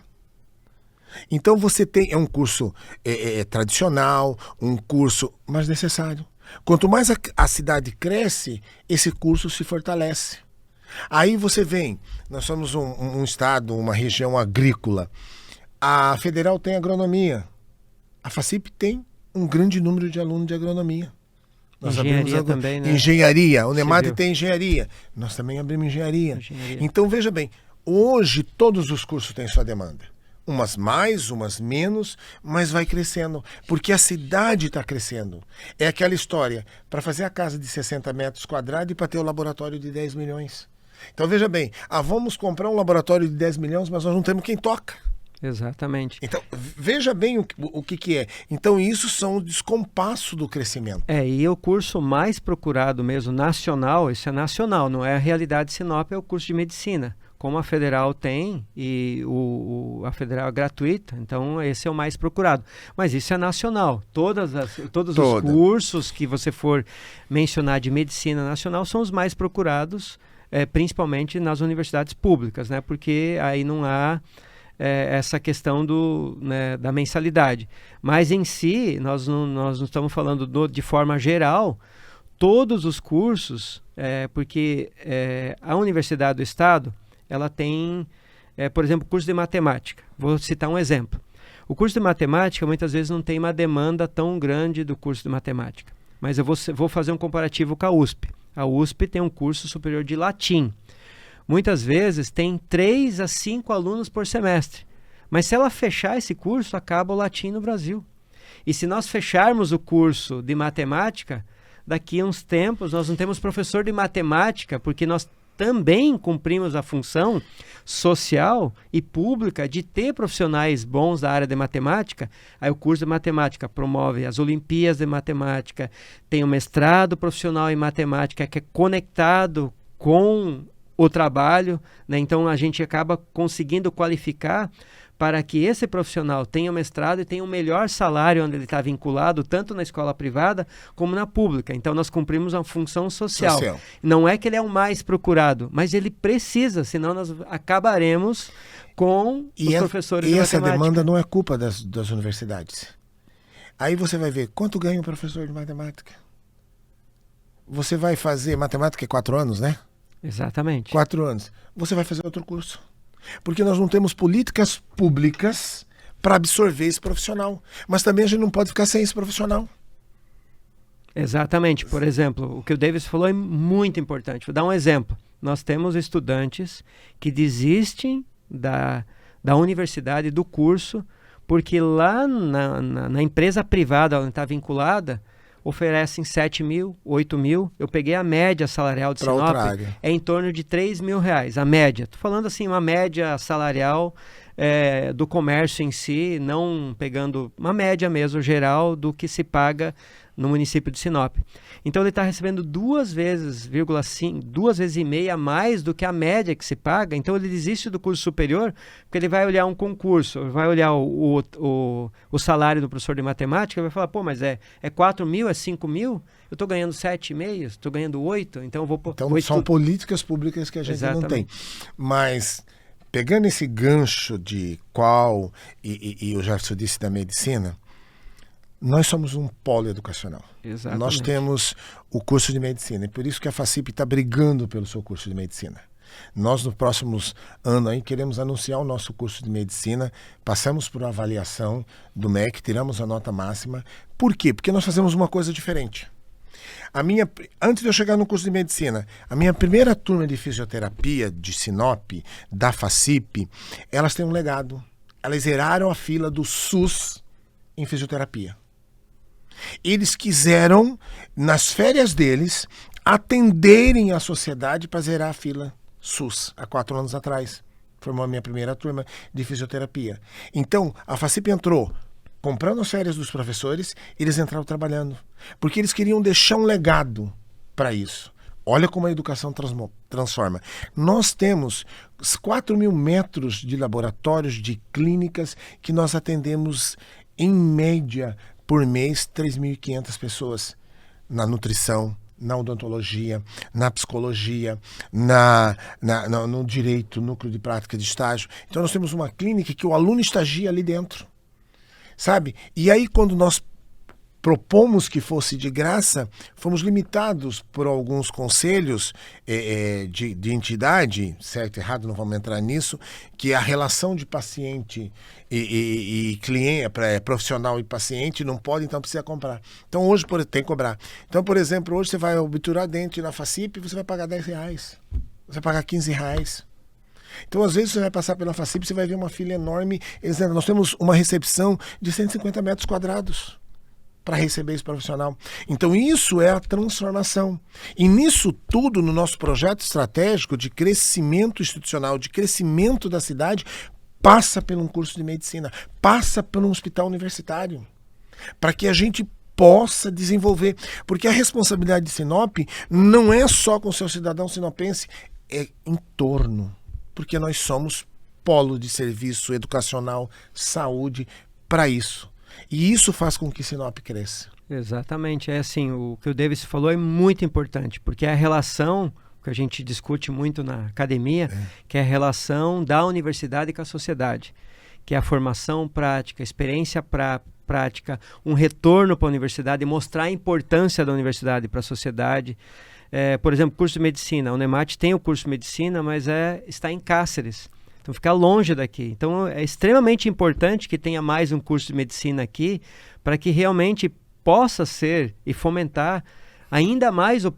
Então você tem, um curso tradicional, um curso mais necessário. Quanto mais a cidade cresce, esse curso se fortalece. Aí você vem, nós somos um estado, uma região agrícola. A Federal tem agronomia. A FACIP tem um grande número de alunos de agronomia. Nós engenharia também, né? Engenharia. O Unemat tem engenharia. Nós também abrimos engenharia. Então, veja bem, hoje todos os cursos têm sua demanda. Umas mais, umas menos, mas vai crescendo. Porque a cidade está crescendo. É aquela história, para fazer a casa de 60 metros quadrados e para ter o laboratório de 10 milhões. Então, veja bem, vamos comprar um laboratório de 10 milhões, mas nós não temos quem toca. Exatamente. Então, veja bem o que é. Então, isso são o descompasso do crescimento. E o curso mais procurado mesmo, nacional, isso é nacional, não é a realidade de Sinop, é o curso de medicina. Como a Federal tem, e a Federal é gratuita, então esse é o mais procurado. Mas isso é nacional. Todos os cursos que você for mencionar de medicina nacional são os mais procurados principalmente nas universidades públicas, né? Porque aí não há essa questão da mensalidade. Mas em si, nós não estamos falando de forma geral, todos os cursos, porque a Universidade do Estado, ela tem, por exemplo, curso de matemática. Vou citar um exemplo. O curso de matemática, muitas vezes, não tem uma demanda tão grande do curso de matemática. Mas eu vou fazer um comparativo com a USP. A USP tem um curso superior de latim. Muitas vezes tem 3 a 5 alunos por semestre. Mas se ela fechar esse curso, acaba o latim no Brasil. E se nós fecharmos o curso de matemática, daqui a uns tempos nós não temos professor de matemática, porque nós também cumprimos a função social e pública de ter profissionais bons da área de matemática. Aí o curso de matemática promove as Olimpíadas de Matemática, tem o mestrado profissional em matemática que é conectado com o trabalho, né? Então a gente acaba conseguindo qualificar para que esse profissional tenha o mestrado e tenha um melhor salário onde ele está vinculado, tanto na escola privada como na pública. Então nós cumprimos a função social. Não é que ele é o mais procurado, mas ele precisa, senão nós acabaremos com os professores de matemática. E essa demanda não é culpa das universidades. Aí você vai ver quanto ganha um professor de matemática. Você vai fazer matemática 4 anos, né? Exatamente. 4 anos. Você vai fazer outro curso. Porque nós não temos políticas públicas para absorver esse profissional. Mas também a gente não pode ficar sem esse profissional. Exatamente. Por exemplo, o que o Davis falou é muito importante. Vou dar um exemplo. Nós temos estudantes que desistem da universidade, do curso, porque lá na empresa privada onde está vinculada, oferecem 7 mil, 8 mil. Eu peguei a média salarial de Sinop, é em torno de 3 mil reais, a média. Estou falando assim, uma média salarial do comércio em si, não pegando uma média mesmo geral do que se paga no município de Sinop. Então ele está recebendo 2 vezes e meia a mais do que a média que se paga. Então ele desiste do curso superior, porque ele vai olhar um concurso, vai olhar o salário do professor de matemática e vai falar, pô, mas é 4 mil, é 5 mil? Eu estou ganhando 7,5, estou ganhando 8, então eu vou... Então são políticas públicas que a gente não tem. Mas pegando esse gancho de qual, e o Jefferson disse da medicina, nós somos um polo educacional. Exatamente. Nós temos o curso de medicina. E por isso que a FACIP está brigando pelo seu curso de medicina. Nós, no próximos anos, aí, queremos anunciar o nosso curso de medicina. Passamos por uma avaliação do MEC, tiramos a nota máxima. Por quê? Porque nós fazemos uma coisa diferente. Antes de eu chegar no curso de medicina, a minha primeira turma de fisioterapia de Sinop, da FACIP, elas têm um legado. Elas zeraram a fila do SUS em fisioterapia. Eles quiseram, nas férias deles, atenderem a sociedade para zerar a fila SUS, há 4 anos atrás. Formou a minha primeira turma de fisioterapia. Então, a FACIP entrou comprando as férias dos professores, eles entraram trabalhando. Porque eles queriam deixar um legado para isso. Olha como a educação transforma. Nós temos 4 mil metros de laboratórios, de clínicas, que nós atendemos, em média, por mês, 3.500 pessoas na nutrição, na odontologia, na psicologia, no direito, núcleo de prática de estágio. Então nós temos uma clínica que o aluno estagia ali dentro, sabe? E aí quando nós propomos que fosse de graça, fomos limitados por alguns conselhos de entidade, certo e errado, não vamos entrar nisso, que a relação de paciente e cliente, profissional e paciente não pode, então precisa comprar. Então hoje tem que cobrar. Então, por exemplo, hoje você vai obturar dente na FACIP, você vai pagar R$10, você vai pagar R$15. Então, às vezes, você vai passar pela FACIP, você vai ver uma fila enorme. Nós temos uma recepção de 150 metros quadrados para receber esse profissional. Então isso é a transformação. E nisso tudo, no nosso projeto estratégico de crescimento institucional, de crescimento da cidade, passa por um curso de medicina, passa por um hospital universitário, para que a gente possa desenvolver. Porque a responsabilidade de Sinop não é só com o seu cidadão sinopense, é em torno. Porque nós somos polo de serviço educacional, saúde, para isso. E isso faz com que Sinop cresça. Exatamente. É assim, o que o Davis falou é muito importante, porque a relação, que a gente discute muito na academia, que é a relação da universidade com a sociedade, que é a formação prática, experiência prática, um retorno para a universidade, mostrar a importância da universidade para a sociedade. Por exemplo, curso de medicina. A Unemat tem o curso de medicina, mas está em Cáceres. Então fica longe daqui. Então é extremamente importante que tenha mais um curso de medicina aqui, para que realmente possa ser e fomentar ainda mais um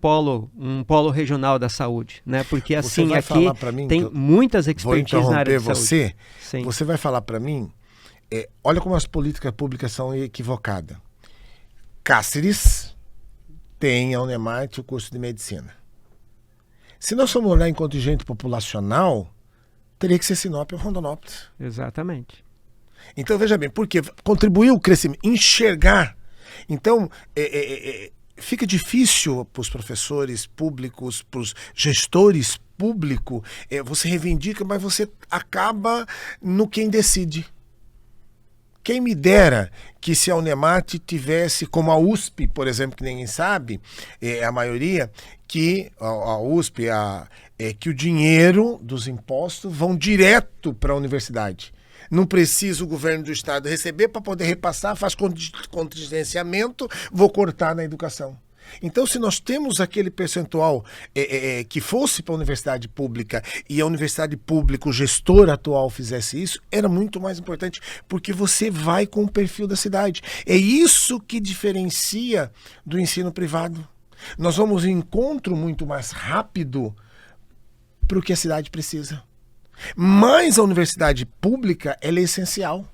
polo regional da saúde, né? Porque assim aqui tem muitas expertises na área de saúde. Você vai falar para mim, olha como as políticas públicas são equivocadas. Cáceres tem a Unemat o curso de medicina. Se nós formos olhar em contingente populacional, teria que ser Sinop ou Rondonópolis. Exatamente. Então veja bem, porque contribuiu o crescimento, enxergar. Então fica difícil para os professores públicos, para os gestores públicos, você reivindica, mas você acaba no quem decide. Quem me dera que se a Unemat tivesse, como a USP, por exemplo, que ninguém sabe, a maioria, que a USP, que o dinheiro dos impostos vão direto para a universidade. Não precisa o governo do estado receber para poder repassar, faz contingenciamento, vou cortar na educação. Então, se nós temos aquele percentual que fosse para a universidade pública e a universidade pública, o gestor atual fizesse isso, era muito mais importante, porque você vai com o perfil da cidade. É isso que diferencia do ensino privado. Nós vamos em encontro muito mais rápido para o que a cidade precisa. Mas a universidade pública, ela é essencial.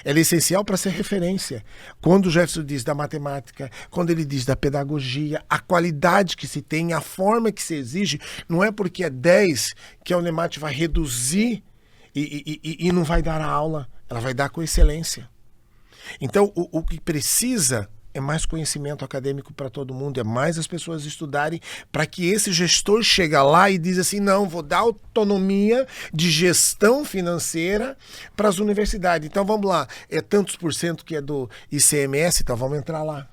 Ela é essencial para ser referência. Quando o Jefferson diz da matemática, quando ele diz da pedagogia, a qualidade que se tem, a forma que se exige, não é porque é 10 que a Unemat vai reduzir e não vai dar a aula, ela vai dar com excelência. Então, o que precisa é mais conhecimento acadêmico para todo mundo, é mais as pessoas estudarem, para que esse gestor chegue lá e diz assim, não, vou dar autonomia de gestão financeira para as universidades. Então vamos lá, tantos por cento que é do ICMS, então vamos entrar lá.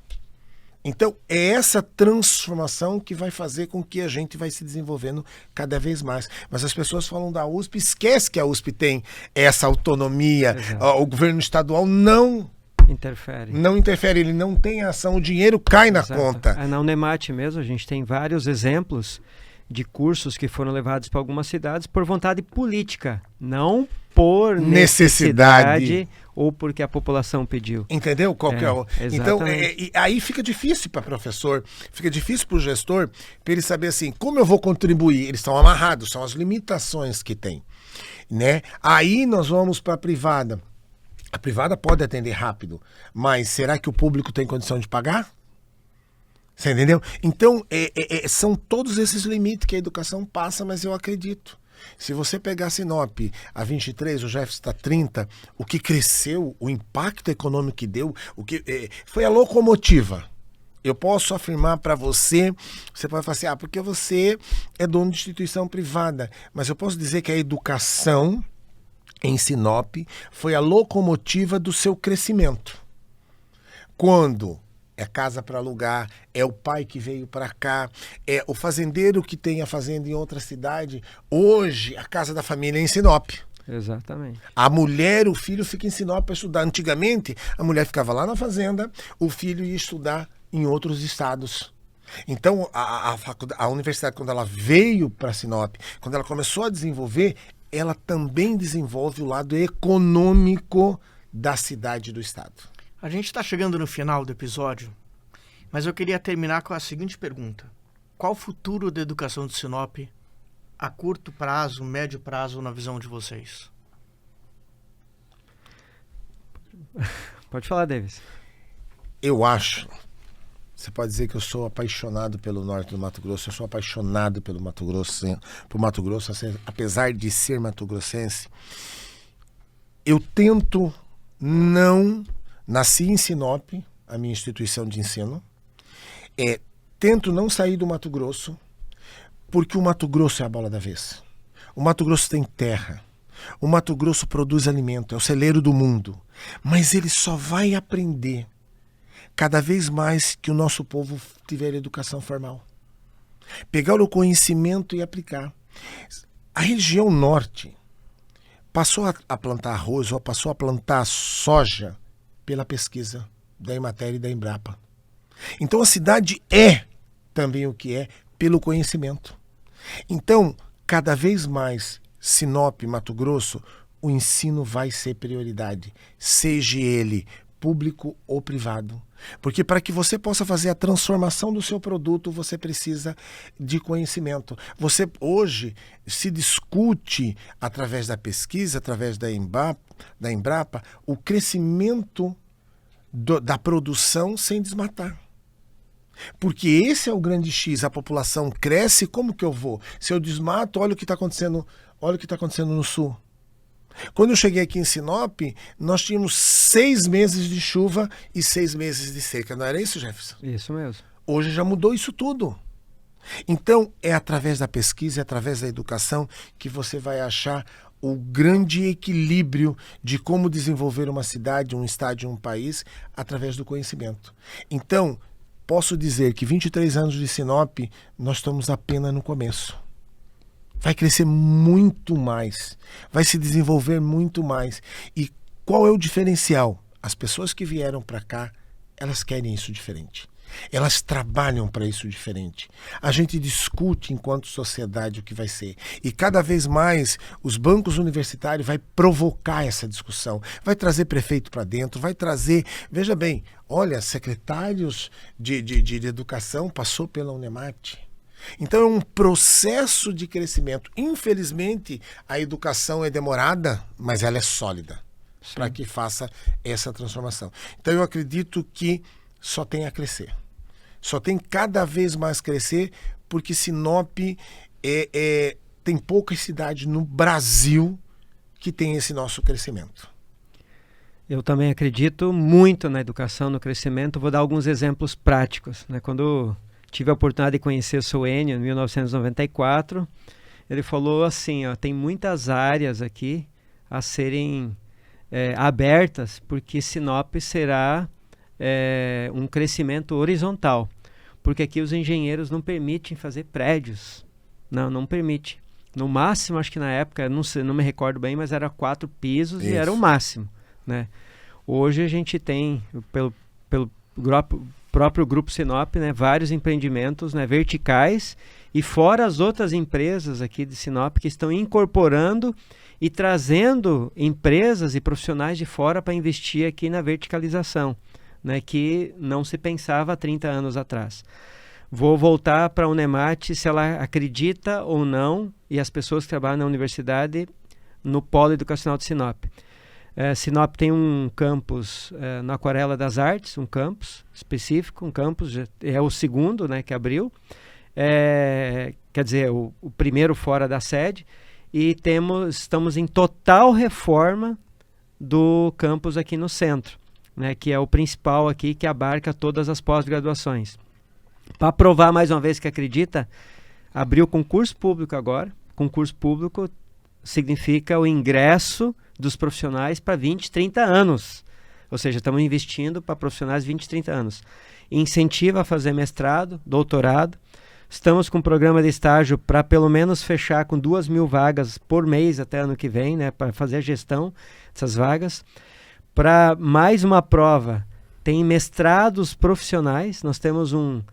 Então é essa transformação que vai fazer com que a gente vai se desenvolvendo cada vez mais. Mas as pessoas falam da USP, esquece que a USP tem essa autonomia. O governo estadual não interfere, ele não tem ação, o dinheiro cai na conta. Na Unemat mesmo, a gente tem vários exemplos de cursos que foram levados para algumas cidades por vontade política, não por necessidade ou porque a população pediu. Entendeu? Então, aí fica difícil para o professor, fica difícil para o gestor, para ele saber assim, como eu vou contribuir? Eles estão amarrados, são as limitações que tem. Né? Aí nós vamos para a privada. A privada pode atender rápido, mas será que o público tem condição de pagar? Você entendeu? Então, são todos esses limites que a educação passa, mas eu acredito. Se você pegar a Sinop a 23, o Jefferson está 30, o que cresceu, o impacto econômico que deu, foi a locomotiva. Eu posso afirmar para você, você pode falar assim, porque você é dono de instituição privada, mas eu posso dizer que a educação em Sinop foi a locomotiva do seu crescimento. Quando é casa para alugar, é o pai que veio para cá, é o fazendeiro que tem a fazenda em outra cidade, hoje a casa da família é em Sinop. Exatamente. A mulher, o filho fica em Sinop para estudar. Antigamente, a mulher ficava lá na fazenda, o filho ia estudar em outros estados. Então, a universidade, quando ela veio para Sinop, quando ela começou a desenvolver, ela também desenvolve o lado econômico da cidade e do estado. A gente está chegando no final do episódio, mas eu queria terminar com a seguinte pergunta. Qual o futuro da educação de Sinop a curto prazo, médio prazo, na visão de vocês? Pode falar, Davis. Eu acho... Você pode dizer que eu sou apaixonado pelo norte do Mato Grosso, eu sou apaixonado pelo Mato Grosso, apesar de ser mato-grossense. Eu tento não... Nasci em Sinop, a minha instituição de ensino. Tento não sair do Mato Grosso, porque o Mato Grosso é a bola da vez. O Mato Grosso tem terra. O Mato Grosso produz alimento, é o celeiro do mundo. Mas ele só vai aprender cada vez mais que o nosso povo tiver educação formal. pegar o conhecimento e aplicar. A região norte passou a plantar arroz ou passou a plantar soja pela pesquisa da Emater e da Embrapa. Então a cidade é também o que é pelo conhecimento. Então, cada vez mais, Sinop, Mato Grosso, o ensino vai ser prioridade, seja ele público ou privado. Porque para que você possa fazer a transformação do seu produto, você precisa de conhecimento. Você hoje se discute, através da pesquisa, através da Embrapa, o crescimento da produção sem desmatar. Porque esse é o grande X, a população cresce, como que eu vou? Se eu desmato, olha o que está acontecendo no sul. Quando eu cheguei aqui em Sinop, nós tínhamos 6 meses de chuva e 6 meses de seca. Não era isso, Jefferson? Isso mesmo. Hoje já mudou isso tudo. Então, é através da pesquisa, é através da educação que você vai achar o grande equilíbrio de como desenvolver uma cidade, um estado e um país através do conhecimento. Então, posso dizer que 23 anos de Sinop, nós estamos apenas no começo. Vai crescer muito mais, vai se desenvolver muito mais. E qual é o diferencial? As pessoas que vieram para cá, elas querem isso diferente. Elas trabalham para isso diferente. A gente discute enquanto sociedade o que vai ser. E cada vez mais os bancos universitários vai provocar essa discussão. Vai trazer prefeito para dentro, vai trazer... Veja bem, olha, secretários de educação passou pela Unemate. Então é um processo de crescimento. Infelizmente, a educação é demorada, mas ela é sólida para que faça essa transformação. Então eu acredito que só tem a crescer. Só tem cada vez mais crescer, porque Sinop tem poucas cidades no Brasil que tem esse nosso crescimento. Eu também acredito muito na educação, no crescimento. Vou dar alguns exemplos práticos, né? Quando tive a oportunidade de conhecer o seu Enio em 1994, ele falou assim, ó, tem muitas áreas aqui a serem abertas, porque Sinop será um crescimento horizontal, porque aqui os engenheiros não permitem fazer prédios, não permite. No máximo, acho que na época, não me recordo bem, mas era 4 pisos. Isso. E era o máximo, né? Hoje a gente tem, pelo próprio Grupo Sinop, né, vários empreendimentos, né, verticais, e fora as outras empresas aqui de Sinop que estão incorporando e trazendo empresas e profissionais de fora para investir aqui na verticalização, né, que não se pensava há 30 anos atrás. Vou voltar para a Unemate, se ela acredita ou não, e as pessoas que trabalham na universidade, no Polo Educacional de Sinop. Sinop tem um campus na Aquarela das Artes, um campus específico, um campus, é o segundo, né, que abriu, quer dizer, o primeiro fora da sede, e estamos em total reforma do campus aqui no centro, né, que é o principal aqui, que abarca todas as pós-graduações. Para provar mais uma vez que acredita, abriu concurso público agora. Concurso público significa o ingresso dos profissionais para 20, 30 anos. Ou seja, estamos investindo para profissionais de 20, 30 anos. Incentiva a fazer mestrado, doutorado. Estamos com um programa de estágio para pelo menos fechar com 2.000 vagas por mês até ano que vem, né, para fazer a gestão dessas vagas. Para mais uma prova, tem mestrados profissionais. Nós temos um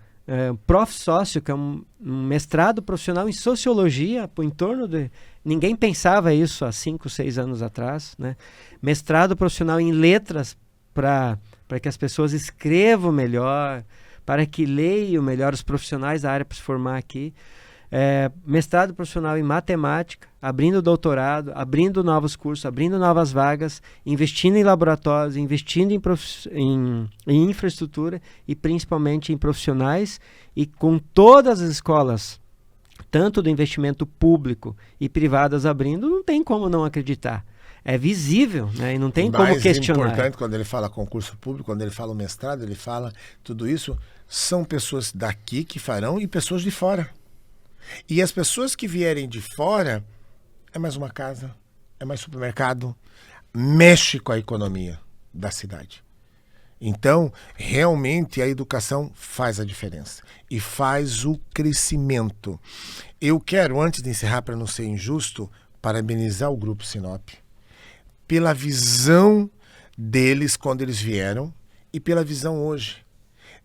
Prof. Sócio, que é um mestrado profissional em sociologia, em torno de... Ninguém pensava isso há 5, 6 anos atrás, né? Mestrado profissional em letras para que as pessoas escrevam melhor, para que leiam melhor os profissionais da área para se formar aqui. Mestrado profissional em matemática, abrindo doutorado, abrindo novos cursos, abrindo novas vagas, investindo em laboratórios, investindo em infraestrutura e principalmente em profissionais, e com todas as escolas, tanto do investimento público e privadas abrindo, não tem como não acreditar. É visível, né? E não tem como questionar. Mais importante, quando ele fala concurso público, quando ele fala o mestrado, ele fala tudo isso, são pessoas daqui que farão e pessoas de fora. E as pessoas que vierem de fora, é mais uma casa, é mais supermercado, mexe com a economia da cidade. Então, realmente a educação faz a diferença e faz o crescimento. Eu quero, antes de encerrar, para não ser injusto, parabenizar o Grupo Sinop pela visão deles quando eles vieram e pela visão hoje.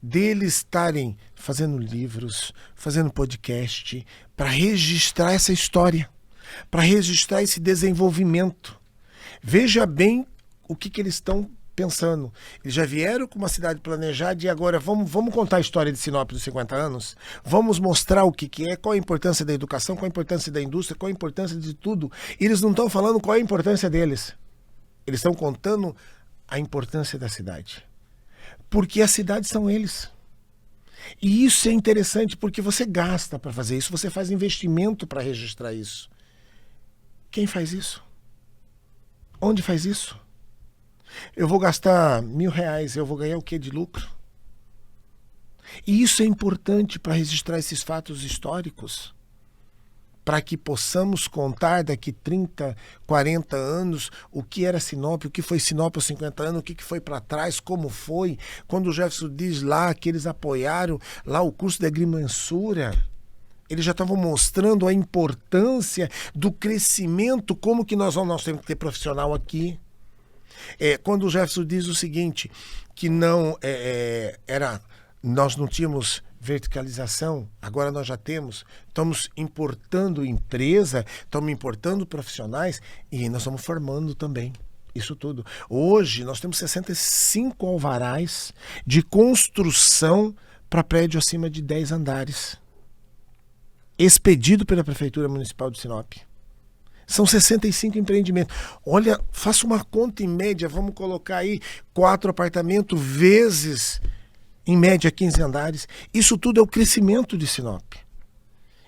Deles estarem fazendo livros, fazendo podcast, para registrar essa história, para registrar esse desenvolvimento. Veja bem o que eles estão pensando. Eles já vieram com uma cidade planejada e agora vamos contar a história de Sinop dos 50 anos? Vamos mostrar o que é, qual a importância da educação, qual a importância da indústria, qual a importância de tudo. E eles não estão falando qual é a importância deles. Eles estão contando a importância da cidade. Porque as cidades são eles. E isso é interessante porque você gasta para fazer isso, você faz investimento para registrar isso. Quem faz isso? Onde faz isso? Eu vou gastar R$1.000, eu vou ganhar o que de lucro? E isso é importante para registrar esses fatos históricos, para que possamos contar daqui 30, 40 anos o que era Sinop, o que foi Sinop aos 50 anos, o que foi para trás, como foi. Quando o Jefferson diz lá que eles apoiaram lá o curso de agrimensura, eles já estavam mostrando a importância do crescimento, como que nós temos que ter profissional aqui. Quando o Jefferson diz o seguinte, que não nós não tínhamos verticalização, agora nós já temos, estamos importando empresa, estamos importando profissionais e nós estamos formando também isso tudo. Hoje nós temos 65 alvarás de construção para prédio acima de 10 andares, expedido pela Prefeitura Municipal de Sinop. São 65 empreendimentos. Olha, faça uma conta em média, vamos colocar aí 4 apartamentos vezes em média 15 andares. Isso tudo é o crescimento de Sinop.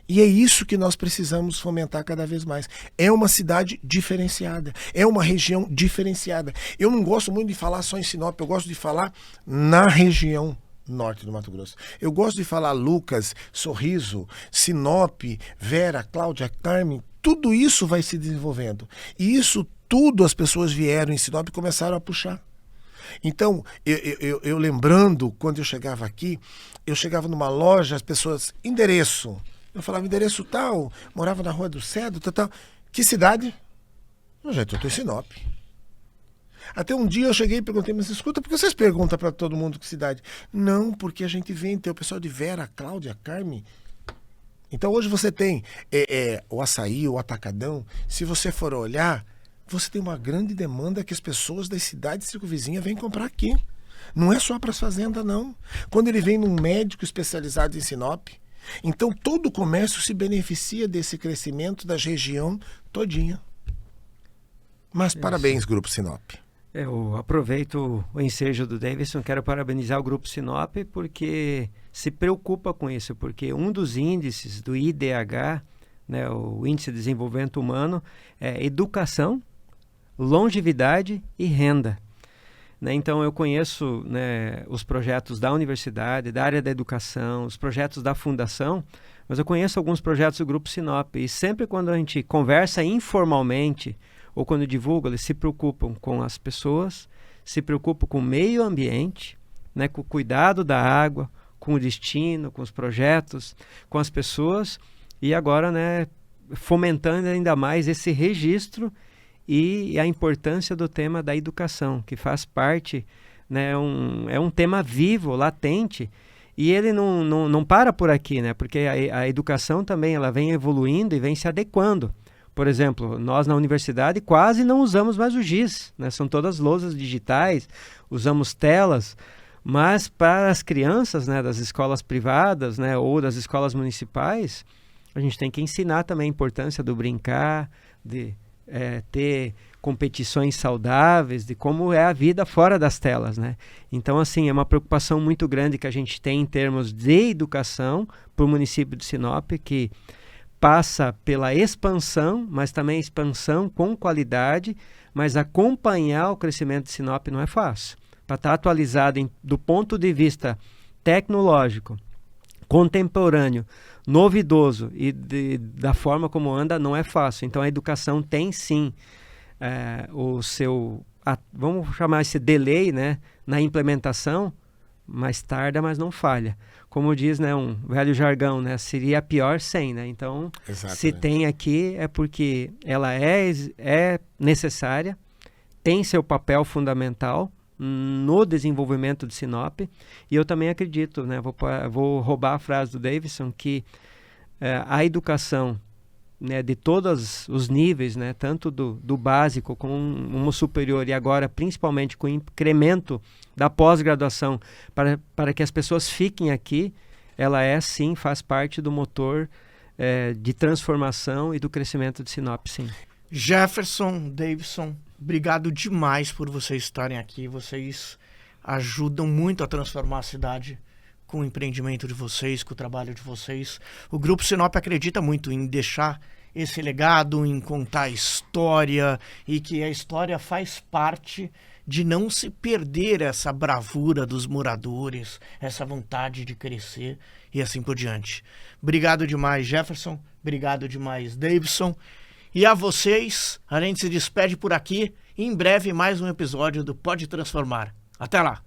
E é isso que nós precisamos fomentar cada vez mais. É uma cidade diferenciada, é uma região diferenciada. Eu não gosto muito de falar só em Sinop, eu gosto de falar na região norte do Mato Grosso. Eu gosto de falar Lucas, Sorriso, Sinop, Vera, Cláudia, Carmen. Tudo isso vai se desenvolvendo. E isso tudo as pessoas vieram em Sinop e começaram a puxar. Então, eu lembrando, quando eu chegava aqui, eu chegava numa loja, as pessoas, endereço. Eu falava, endereço tal, morava na Rua do Cedro, tal. Que cidade? Eu estou em Sinop. Até um dia eu cheguei e perguntei, mas escuta, por que vocês perguntam para todo mundo que cidade? Não, porque a gente vem, tem o pessoal de Vera, Cláudia, Carmen. Então hoje você tem o açaí, o atacadão. Se você for olhar, você tem uma grande demanda que as pessoas das cidades circunvizinhas vêm comprar aqui. Não é só para as fazendas, não. Quando ele vem num médico especializado em Sinop, então todo o comércio se beneficia desse crescimento da região todinha. Mas parabéns, Grupo Sinop. Eu aproveito o ensejo do Davidson, quero parabenizar o Grupo Sinop porque se preocupa com isso, porque um dos índices do IDH, né, o Índice de Desenvolvimento Humano, é educação, longevidade e renda. Né, então eu conheço, né, os projetos da universidade, da área da educação, os projetos da fundação, mas eu conheço alguns projetos do Grupo Sinop e sempre quando a gente conversa informalmente ou quando divulga, eles se preocupam com as pessoas, se preocupam com o meio ambiente, né, com o cuidado da água, com o destino, com os projetos, com as pessoas e agora, né, fomentando ainda mais esse registro e a importância do tema da educação, que faz parte, né, é um tema vivo, latente, e ele não para por aqui, né, porque a educação também ela vem evoluindo e vem se adequando. Por exemplo, nós na universidade quase não usamos mais o giz, né? São todas lousas digitais, usamos telas, mas para as crianças, né, das escolas privadas, né, ou das escolas municipais, a gente tem que ensinar também a importância do brincar, de ter competições saudáveis, de como é a vida fora das telas, né? Então, assim, é uma preocupação muito grande que a gente tem em termos de educação para o município de Sinop, que passa pela expansão, mas também expansão com qualidade, mas acompanhar o crescimento de Sinop não é fácil. Para estar atualizado do ponto de vista tecnológico, contemporâneo, novidoso e da forma como anda, não é fácil. Então a educação tem sim vamos chamar esse delay, né, na implementação, mas tarda, mas não falha. Como diz, né, um velho jargão, né, seria pior sem, né? Então, Exatamente. se tem aqui é porque ela é necessária, tem seu papel fundamental no desenvolvimento de Sinop, e eu também acredito, né, vou roubar a frase do Davidson, que a educação, né, de todos os níveis, né, tanto do básico como um superior, e agora principalmente com o incremento da pós-graduação, para que as pessoas fiquem aqui, ela sim, faz parte do motor de transformação e do crescimento de Sinop, sim. Jefferson, Davidson, obrigado demais por vocês estarem aqui. Vocês ajudam muito a transformar a cidade com o empreendimento de vocês, com o trabalho de vocês. O Grupo Sinop acredita muito em deixar esse legado, em contar a história, e que a história faz parte de não se perder essa bravura dos moradores, essa vontade de crescer e assim por diante. Obrigado demais, Jefferson. Obrigado demais, Davidson. E a vocês, a gente se despede por aqui. E em breve mais um episódio do Pode Transformar. Até lá!